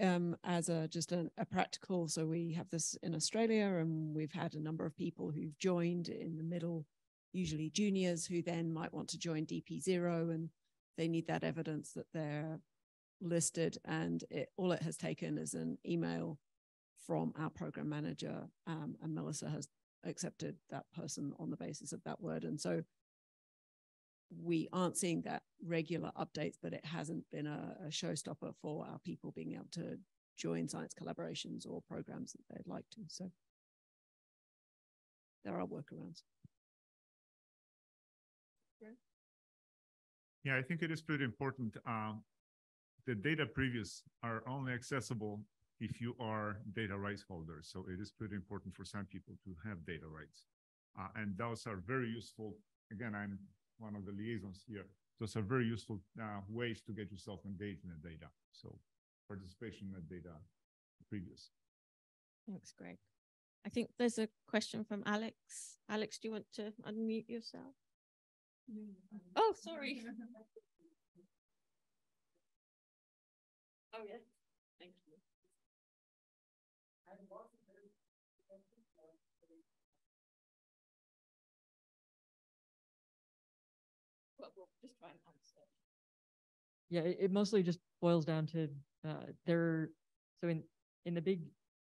as just a practical. So we have this in Australia, and we've had a number of people who've joined in the middle, usually juniors, who then might want to join DP0, and they need that evidence that they're listed. And all it has taken is an email from our program manager, and Melissa has accepted that person on the basis of that word. And so we aren't seeing that regular updates, but it hasn't been a showstopper for our people being able to join science collaborations or programs that they'd like to. So there are workarounds. Yeah, I think it is pretty important. The data previews are only accessible if you are data rights holders. So it is pretty important for some people to have data rights. And those are very useful. Again, I'm one of the liaisons here. Those are very useful ways to get yourself engaged in the data. So participation in the data previews. Thanks, Greg. I think there's a question from Alex. Alex, do you want to unmute yourself? Oh, sorry. Oh, yeah. Thank you. We'll just try and answer. Yeah, it mostly just boils down to so in the big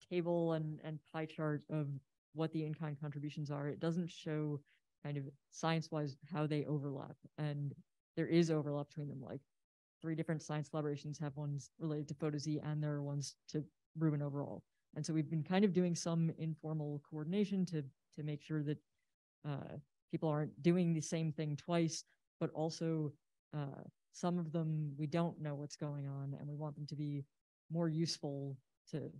table and pie chart of what the in-kind contributions are, it doesn't show kind of science-wise how they overlap, and there is overlap between them. Like 3 different science collaborations have ones related to PhotoZ, and there are ones to Rubin overall. And so we've been kind of doing some informal coordination to make sure that people aren't doing the same thing twice, but also some of them we don't know what's going on, and we want them to be more useful to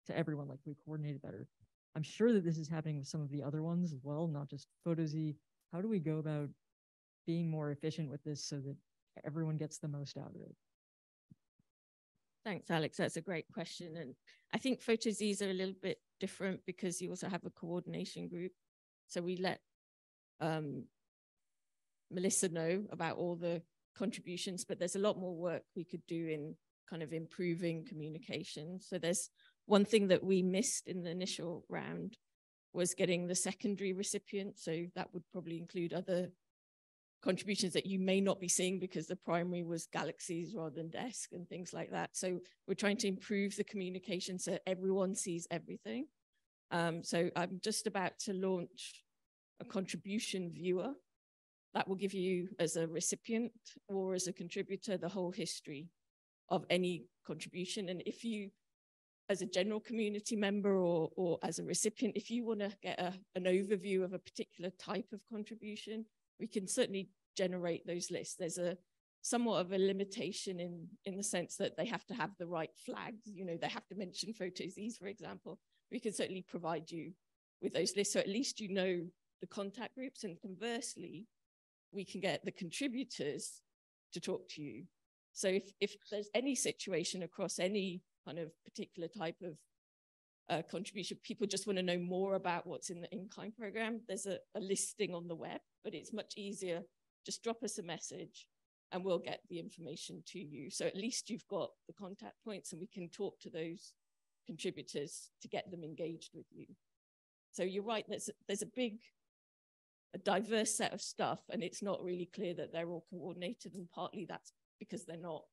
everyone, like we coordinated better. I'm sure that this is happening with some of the other ones as well, not just PhotoZ. How do we go about being more efficient with this so that everyone gets the most out of it? Thanks, Alex. That's a great question. And I think PhotoZs are a little bit different because you also have a coordination group. So we let Melissa know about all the contributions, but there's a lot more work we could do in kind of improving communication. So there's one thing that we missed in the initial round was getting the secondary recipient. So that would probably include other contributions that you may not be seeing because the primary was galaxies rather than desk and things like that. So we're trying to improve the communication so everyone sees everything. So I'm just about to launch a contribution viewer that will give you, as a recipient or as a contributor, the whole history of any contribution. And if you, as a general community member or as a recipient, if you want to get an overview of a particular type of contribution, we can certainly generate those lists. There's a somewhat of a limitation in the sense that they have to have the right flags. You know, they have to mention photoses, for example. We can certainly provide you with those lists, so at least you know the contact groups, and conversely, we can get the contributors to talk to you. So if there's any situation across any kind of particular type of contribution, people just want to know more about what's in the in-kind program, there's a listing on the web, but it's much easier. Just drop us a message and we'll get the information to you. So at least you've got the contact points and we can talk to those contributors to get them engaged with you. So you're right, there's a diverse set of stuff, and it's not really clear that they're all coordinated, and partly that's because they're not,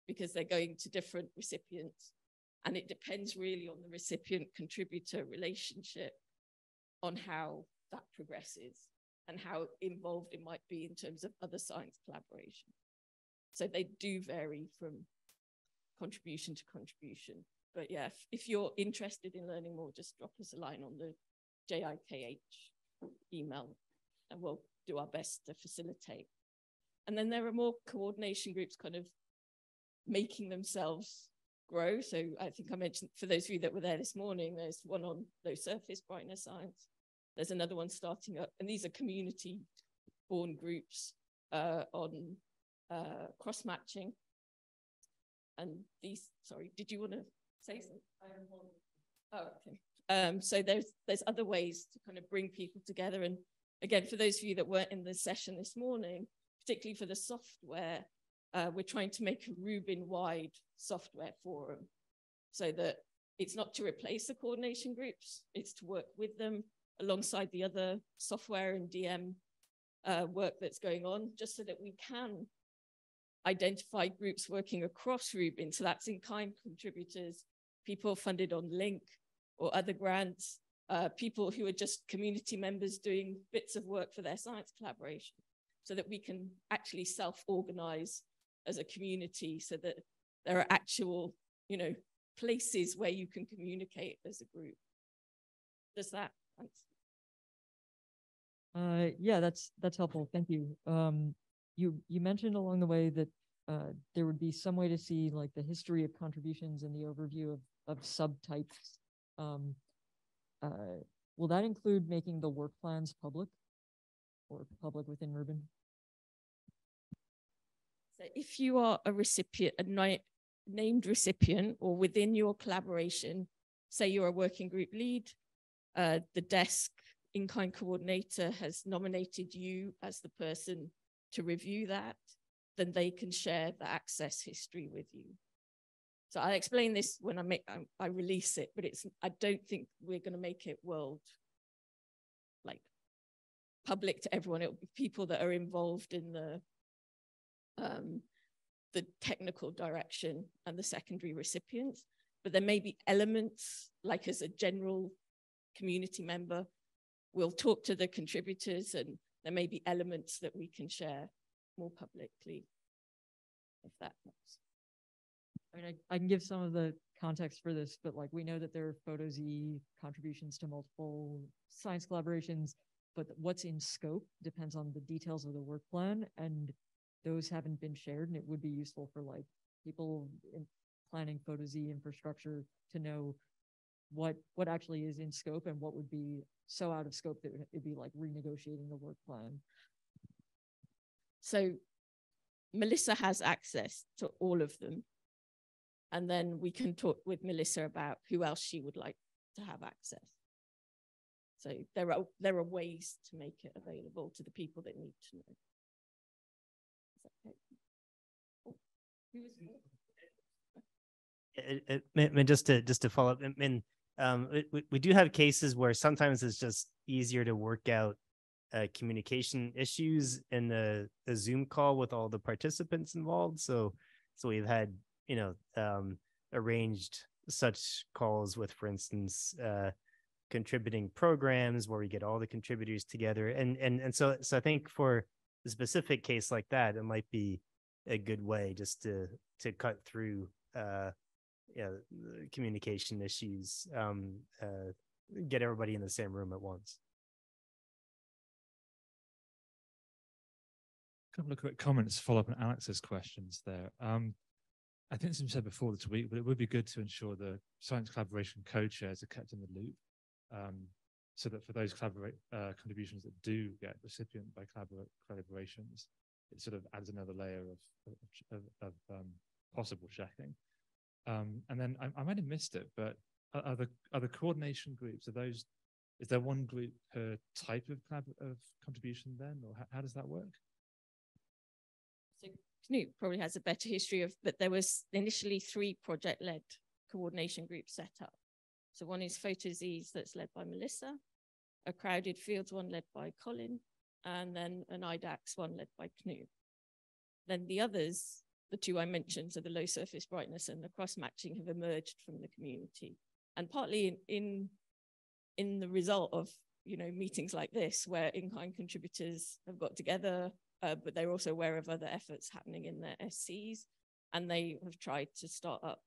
because they're going to different recipients. And it depends really on the recipient-contributor relationship on how that progresses and how involved it might be in terms of other science collaboration. So they do vary from contribution to contribution. But yeah, if you're interested in learning more, just drop us a line on the JIKH email and we'll do our best to facilitate. And then there are more coordination groups kind of making themselves grow. So I think I mentioned, for those of you that were there this morning, there's one on low surface brightness science. There's another one starting up, and these are community-born groups on cross-matching. And these, sorry, did you want to say something? Oh, okay. So there's other ways to kind of bring people together. And again, for those of you that weren't in the session this morning, particularly for the software, we're trying to make a Rubin-wide software forum so that it's not to replace the coordination groups, it's to work with them alongside the other software and DM work that's going on, just so that we can identify groups working across Rubin. So that's in-kind contributors, people funded on Link or other grants, people who are just community members doing bits of work for their science collaboration, so that we can actually self-organize as a community, so that there are actual, you know, places where you can communicate as a group. Does that answer? Yeah, that's helpful. Thank you. You mentioned along the way that there would be some way to see like the history of contributions and the overview of subtypes. Will that include making the work plans public or public within Rubin? So if you are a recipient, a named recipient, or within your collaboration, say you're a working group lead, the desk in-kind coordinator has nominated you as the person to review that, then they can share the access history with you. So I'll explain this when I release it, but I don't think we're going to make it world like public to everyone. It will be people that are involved in the technical direction and the secondary recipients. But there may be elements, like as a general community member, we'll talk to the contributors, and there may be elements that we can share more publicly, if that helps. I mean, I can give some of the context for this, but like we know that there are PhotoZ contributions to multiple science collaborations, but what's in scope depends on the details of the work plan, and those haven't been shared. And it would be useful for like people in planning PhotoZ infrastructure to know what actually is in scope and what would be so out of scope that it'd be like renegotiating the work plan. So Melissa has access to all of them. And then we can talk with Melissa about who else she would like to have access. So there are ways to make it available to the people that need to know. Is that okay? Oh, who was just to follow up, I mean, we do have cases where sometimes it's just easier to work out communication issues in a Zoom call with all the participants involved. So we've had, arranged such calls with, for instance, contributing programs where we get all the contributors together. And so I think for a specific case like that, it might be a good way just to cut through communication issues, get everybody in the same room at once. A couple of quick comments to follow up on Alex's questions there. I think it's been said before this week, but it would be good to ensure the science collaboration co-chairs are kept in the loop, so that for those contributions that do get recipient by collaborations, it sort of adds another layer of possible checking. And then I might have missed it, but are the coordination groups, is there one group per type of contribution then, or how does that work? So Knut probably has a better history but there was initially 3 project-led coordination groups set up. So one is Photoz's that's led by Melissa, a Crowded Fields one led by Colin, and then an IDEX one led by Knut. Then the others, the 2 I mentioned, so the low surface brightness and the cross-matching, have emerged from the community. And partly in the result of meetings like this, where in-kind contributors have got together, but they're also aware of other efforts happening in their SCs, and they have tried to start up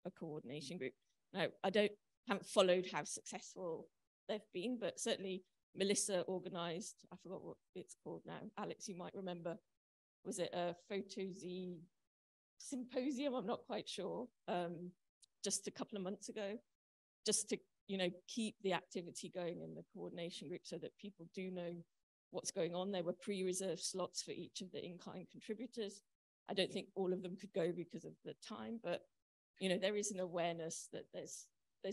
a coordination group. Now, I haven't followed how successful they've been, but certainly Melissa organized, I forgot what it's called now. Alex, you might remember, was it a Photozy symposium? I'm not quite sure. Just a couple of months ago, just to keep the activity going in the coordination group so that people do know what's going on. There were pre-reserved slots for each of the in-kind contributors. I don't think all of them could go because of the time, but there is an awareness that there's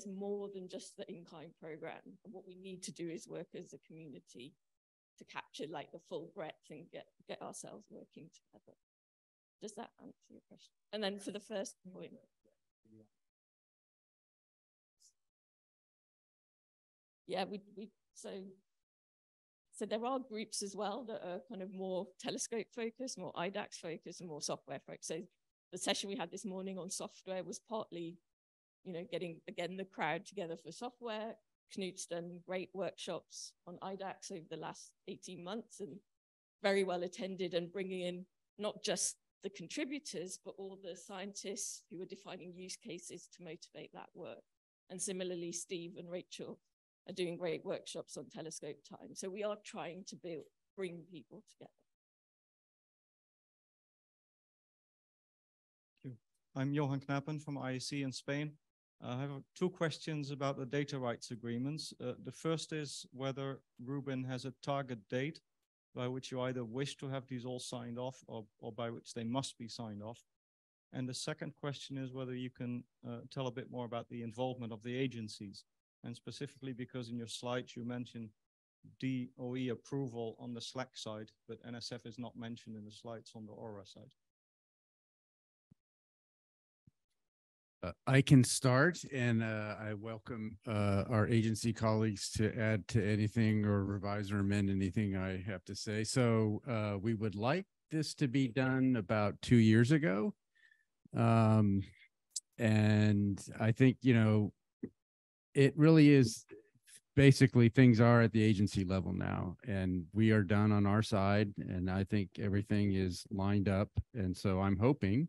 more than just the in-kind program. And what we need to do is work as a community to capture like the full breadth and get ourselves working together. Does that answer your question? And then for the first point. Yeah, so there are groups as well that are kind of more telescope focused, more IDEX focused, and more software focused. So the session we had this morning on software was partly, getting, again, the crowd together for software. Knut's done great workshops on IDEX over the last 18 months and very well attended, and bringing in not just the contributors, but all the scientists who are defining use cases to motivate that work. And similarly, Steve and Rachel are doing great workshops on telescope time. So we are trying to bring people together. Thank you. I'm Johan Knappen from IEC in Spain. I have 2 questions about the data rights agreements. The first is whether Rubin has a target date by which you either wish to have these all signed off or by which they must be signed off. And the second question is whether you can tell a bit more about the involvement of the agencies. And specifically because in your slides you mentioned DOE approval on the SLAC side, but NSF is not mentioned in the slides on the Aura side. I can start, and I welcome our agency colleagues to add to anything or revise or amend anything I have to say. So we would like this to be done about 2 years ago. And I think, it really is basically things are at the agency level now, and we are done on our side. And I think everything is lined up. And so I'm hoping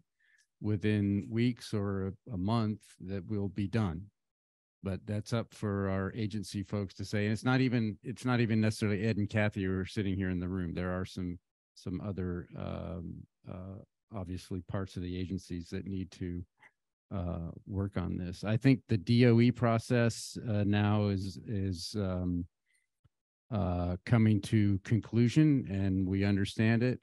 within weeks or a month that we'll be done. But that's up for our agency folks to say. And it's not even necessarily Ed and Kathy who are sitting here in the room. There are some other obviously parts of the agencies that need to work on this. I think the DOE process now is coming to conclusion, and we understand it.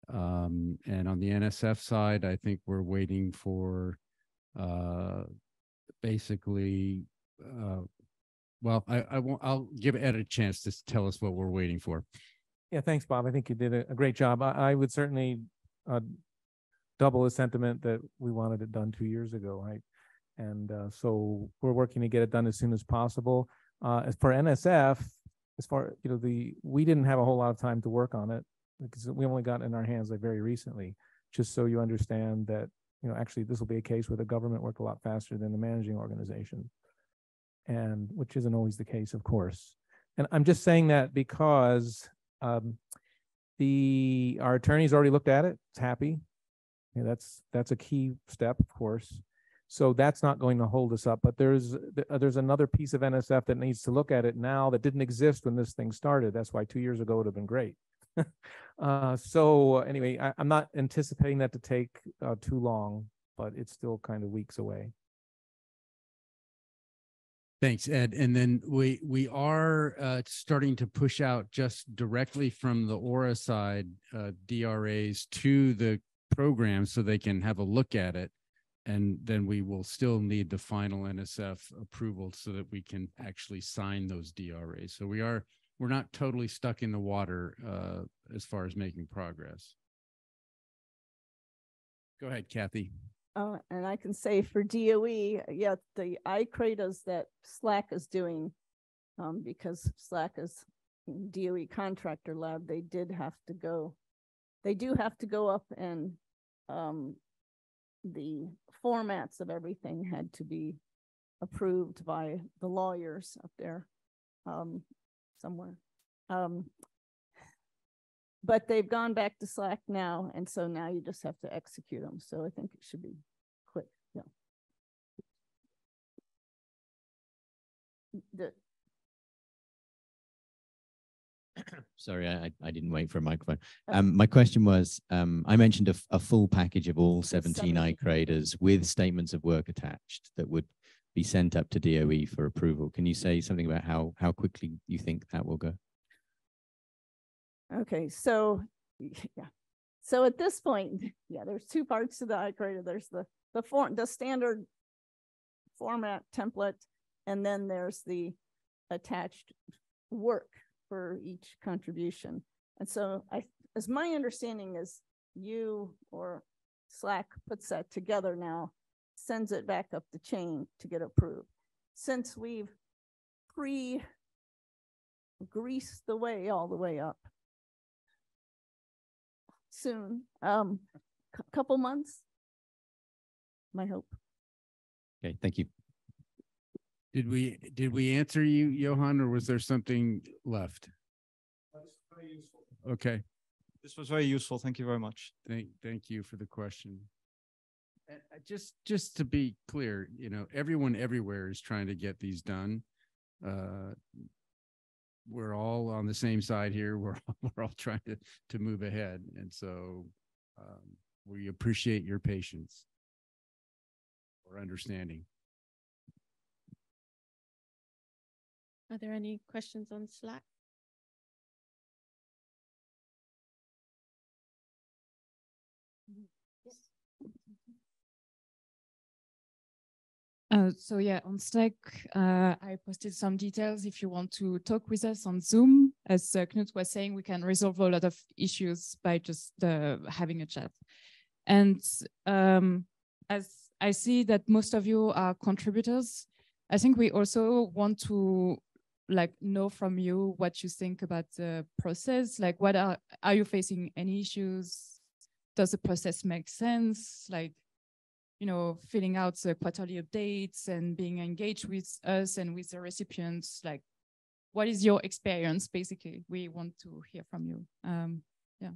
And on the NSF side, I think we're waiting for basically. Well, I'll give Ed a chance to tell us what we're waiting for. Yeah, thanks, Bob. I think you did a great job. I would certainly double the sentiment that we wanted it done 2 years ago. And so we're working to get it done as soon as possible. As for NSF, as far, we didn't have a whole lot of time to work on it because we only got it in our hands like very recently, just so you understand that, actually this will be a case where the government worked a lot faster than the managing organization, and which isn't always the case, of course. And I'm just saying that because our attorney's already looked at it. It's happy. That's a key step, of course. So that's not going to hold us up. But there's another piece of NSF that needs to look at it now that didn't exist when this thing started. That's why 2 years ago would have been great. So anyway, I'm not anticipating that to take too long, but it's still kind of weeks away. Thanks, Ed. And then we are starting to push out just directly from the Aura side DRAs to the program so they can have a look at it. And then we will still need the final NSF approval so that we can actually sign those DRAs. So we're not totally stuck in the water as far as making progress. Go ahead, Kathy. And I can say for DOE, yeah, the iCratas that Slack is doing, because Slack is DOE contractor lab, they do have to go up, and the formats of everything had to be approved by the lawyers up there somewhere. But they've gone back to Slack now, and so now you just have to execute them. So I think it should be quick. Yeah. Sorry, I didn't wait for a microphone. My question was, I mentioned a full package of all 17 iCratas with statements of work attached that would be sent up to DOE for approval. Can you say something about how quickly you think that will go? Okay, so yeah. So at this point, yeah, there's two parts to the iCrata. There's the standard format template, and then there's the attached work for each contribution. And so as my understanding is, you or Slack puts that together now, sends it back up the chain to get approved. Since we've greased the way all the way up, soon, couple months, my hope. Okay, thank you. Did we answer you, Johan, or was there something left? That's very useful. Okay. This was very useful. Thank you very much. Thank you for the question. And just to be clear, everyone everywhere is trying to get these done. We're all on the same side here. We're all trying to move ahead, and so we appreciate your patience or understanding. Are there any questions on Slack? So yeah, on Slack, I posted some details. If you want to talk with us on Zoom, as Knut was saying, we can resolve a lot of issues by just having a chat. And as I see that most of you are contributors, I think we also want to know from you what you think about the process. Like, what are you facing any issues? Does the process make sense? Filling out the quarterly updates and being engaged with us and with the recipients. Like, what is your experience? Basically, we want to hear from you. Yeah.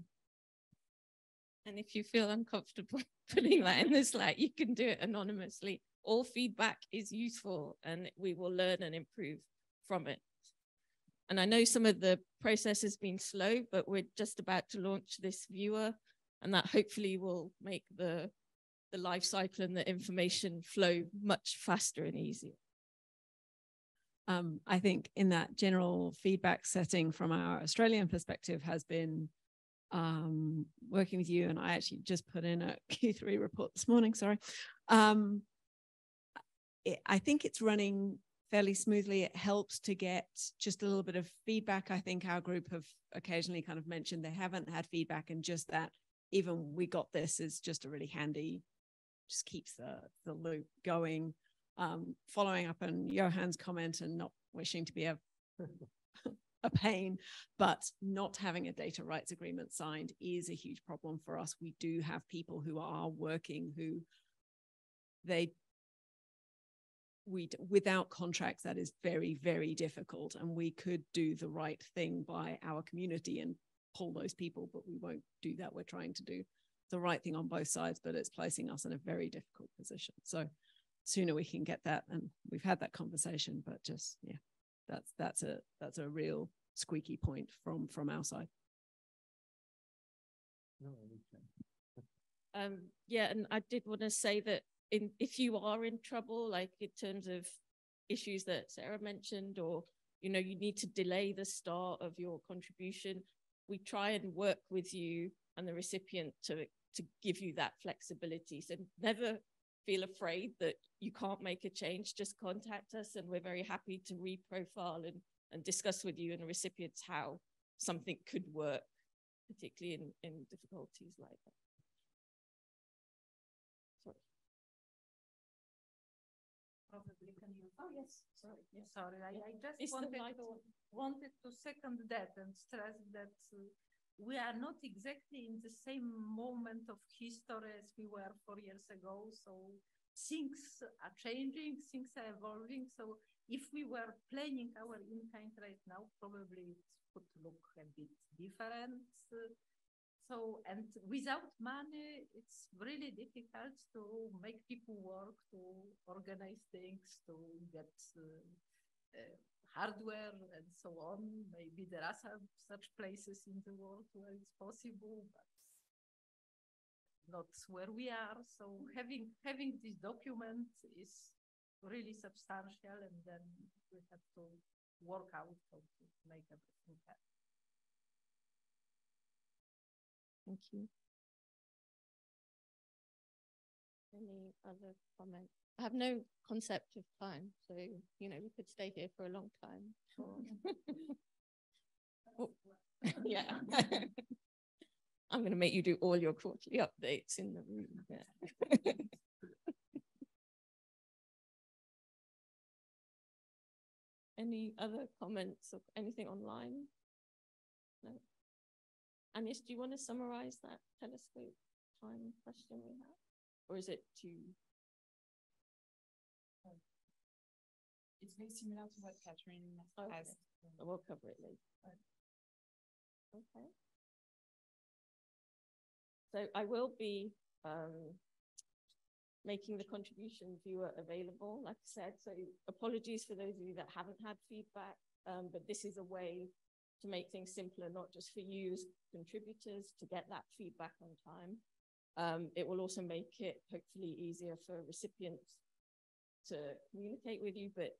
And if you feel uncomfortable putting that in the Slack, you can do it anonymously. All feedback is useful, and we will learn and improve from it. And I know some of the process has been slow, but we're just about to launch this viewer, and that hopefully will make the life cycle and the information flow much faster and easier. I think in that general feedback setting from our Australian perspective has been working with you, and I actually just put in a Q3 report this morning, sorry. I think it's running fairly smoothly. It helps to get just a little bit of feedback. I think our group have occasionally kind of mentioned they haven't had feedback, and just that even we got this is just a really handy just keeps the loop going. Following up on Johann's comment and not wishing to be a pain, but not having a data rights agreement signed is a huge problem for us. We do have people who are working who without contracts, that is very, very difficult. And we could do the right thing by our community and pull those people, but we won't do that. We're trying to do the right thing on both sides, but it's placing us in a very difficult position. So sooner we can get that, and we've had that conversation, but just, yeah, that's a real squeaky point from our side. Yeah, and I did want to say that if you are in trouble, like in terms of issues that Sarah mentioned, or you need to delay the start of your contribution, we try and work with you and the recipient to give you that flexibility. So never feel afraid that you can't make a change. Just contact us, and we're very happy to reprofile and discuss with you and the recipients how something could work, particularly in difficulties like that. Sorry. Probably can you? Oh yes, sorry. Yes. Sorry, I just wanted to second that and stress that we are not exactly in the same moment of history as we were 4 years ago. So things are changing, things are evolving. So if we were planning our in-kind right now, probably it would look a bit different. So, and without money, it's really difficult to make people work, to organize things, to get hardware and so on. Maybe there are some such places in the world where it's possible, but not where we are. So having this document is really substantial, and then we have to work out how to make everything happen. Thank you. Any other comments? I have no concept of time, so we could stay here for a long time. Oh, yeah. I'm going to make you do all your quarterly updates in the room. Yeah. Any other comments or anything online? No. Anis, do you want to summarize that telescope time question we have? Or is it too? It's very similar to what Catherine asked. We'll cover it later. Okay. So I will be making the contribution viewer available, like I said. So apologies for those of you that haven't had feedback, but this is a way to make things simpler, not just for you as contributors to get that feedback on time. It will also make it hopefully easier for recipients to communicate with you, but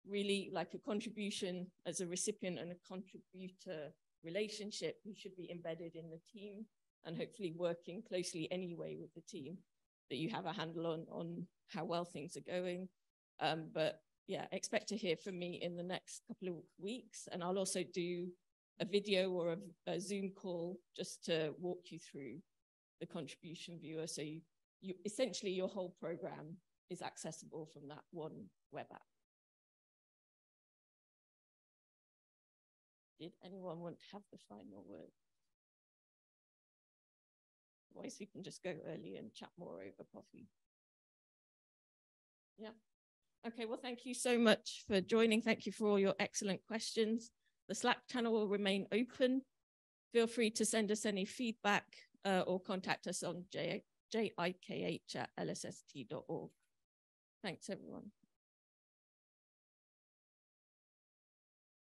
really like a contribution as a recipient and a contributor relationship, you should be embedded in the team and hopefully working closely anyway with the team, that you have a handle on how well things are going. But yeah, expect to hear from me in the next couple of weeks. And I'll also do a video or a Zoom call just to walk you through the contribution viewer. So you essentially your whole program is accessible from that one web app. Did anyone want to have the final word? Otherwise, we can just go early and chat more over coffee. Yeah. Okay, well, thank you so much for joining. Thank you for all your excellent questions. The Slack channel will remain open. Feel free to send us any feedback or contact us on jikh@lsst.org. Thanks, everyone.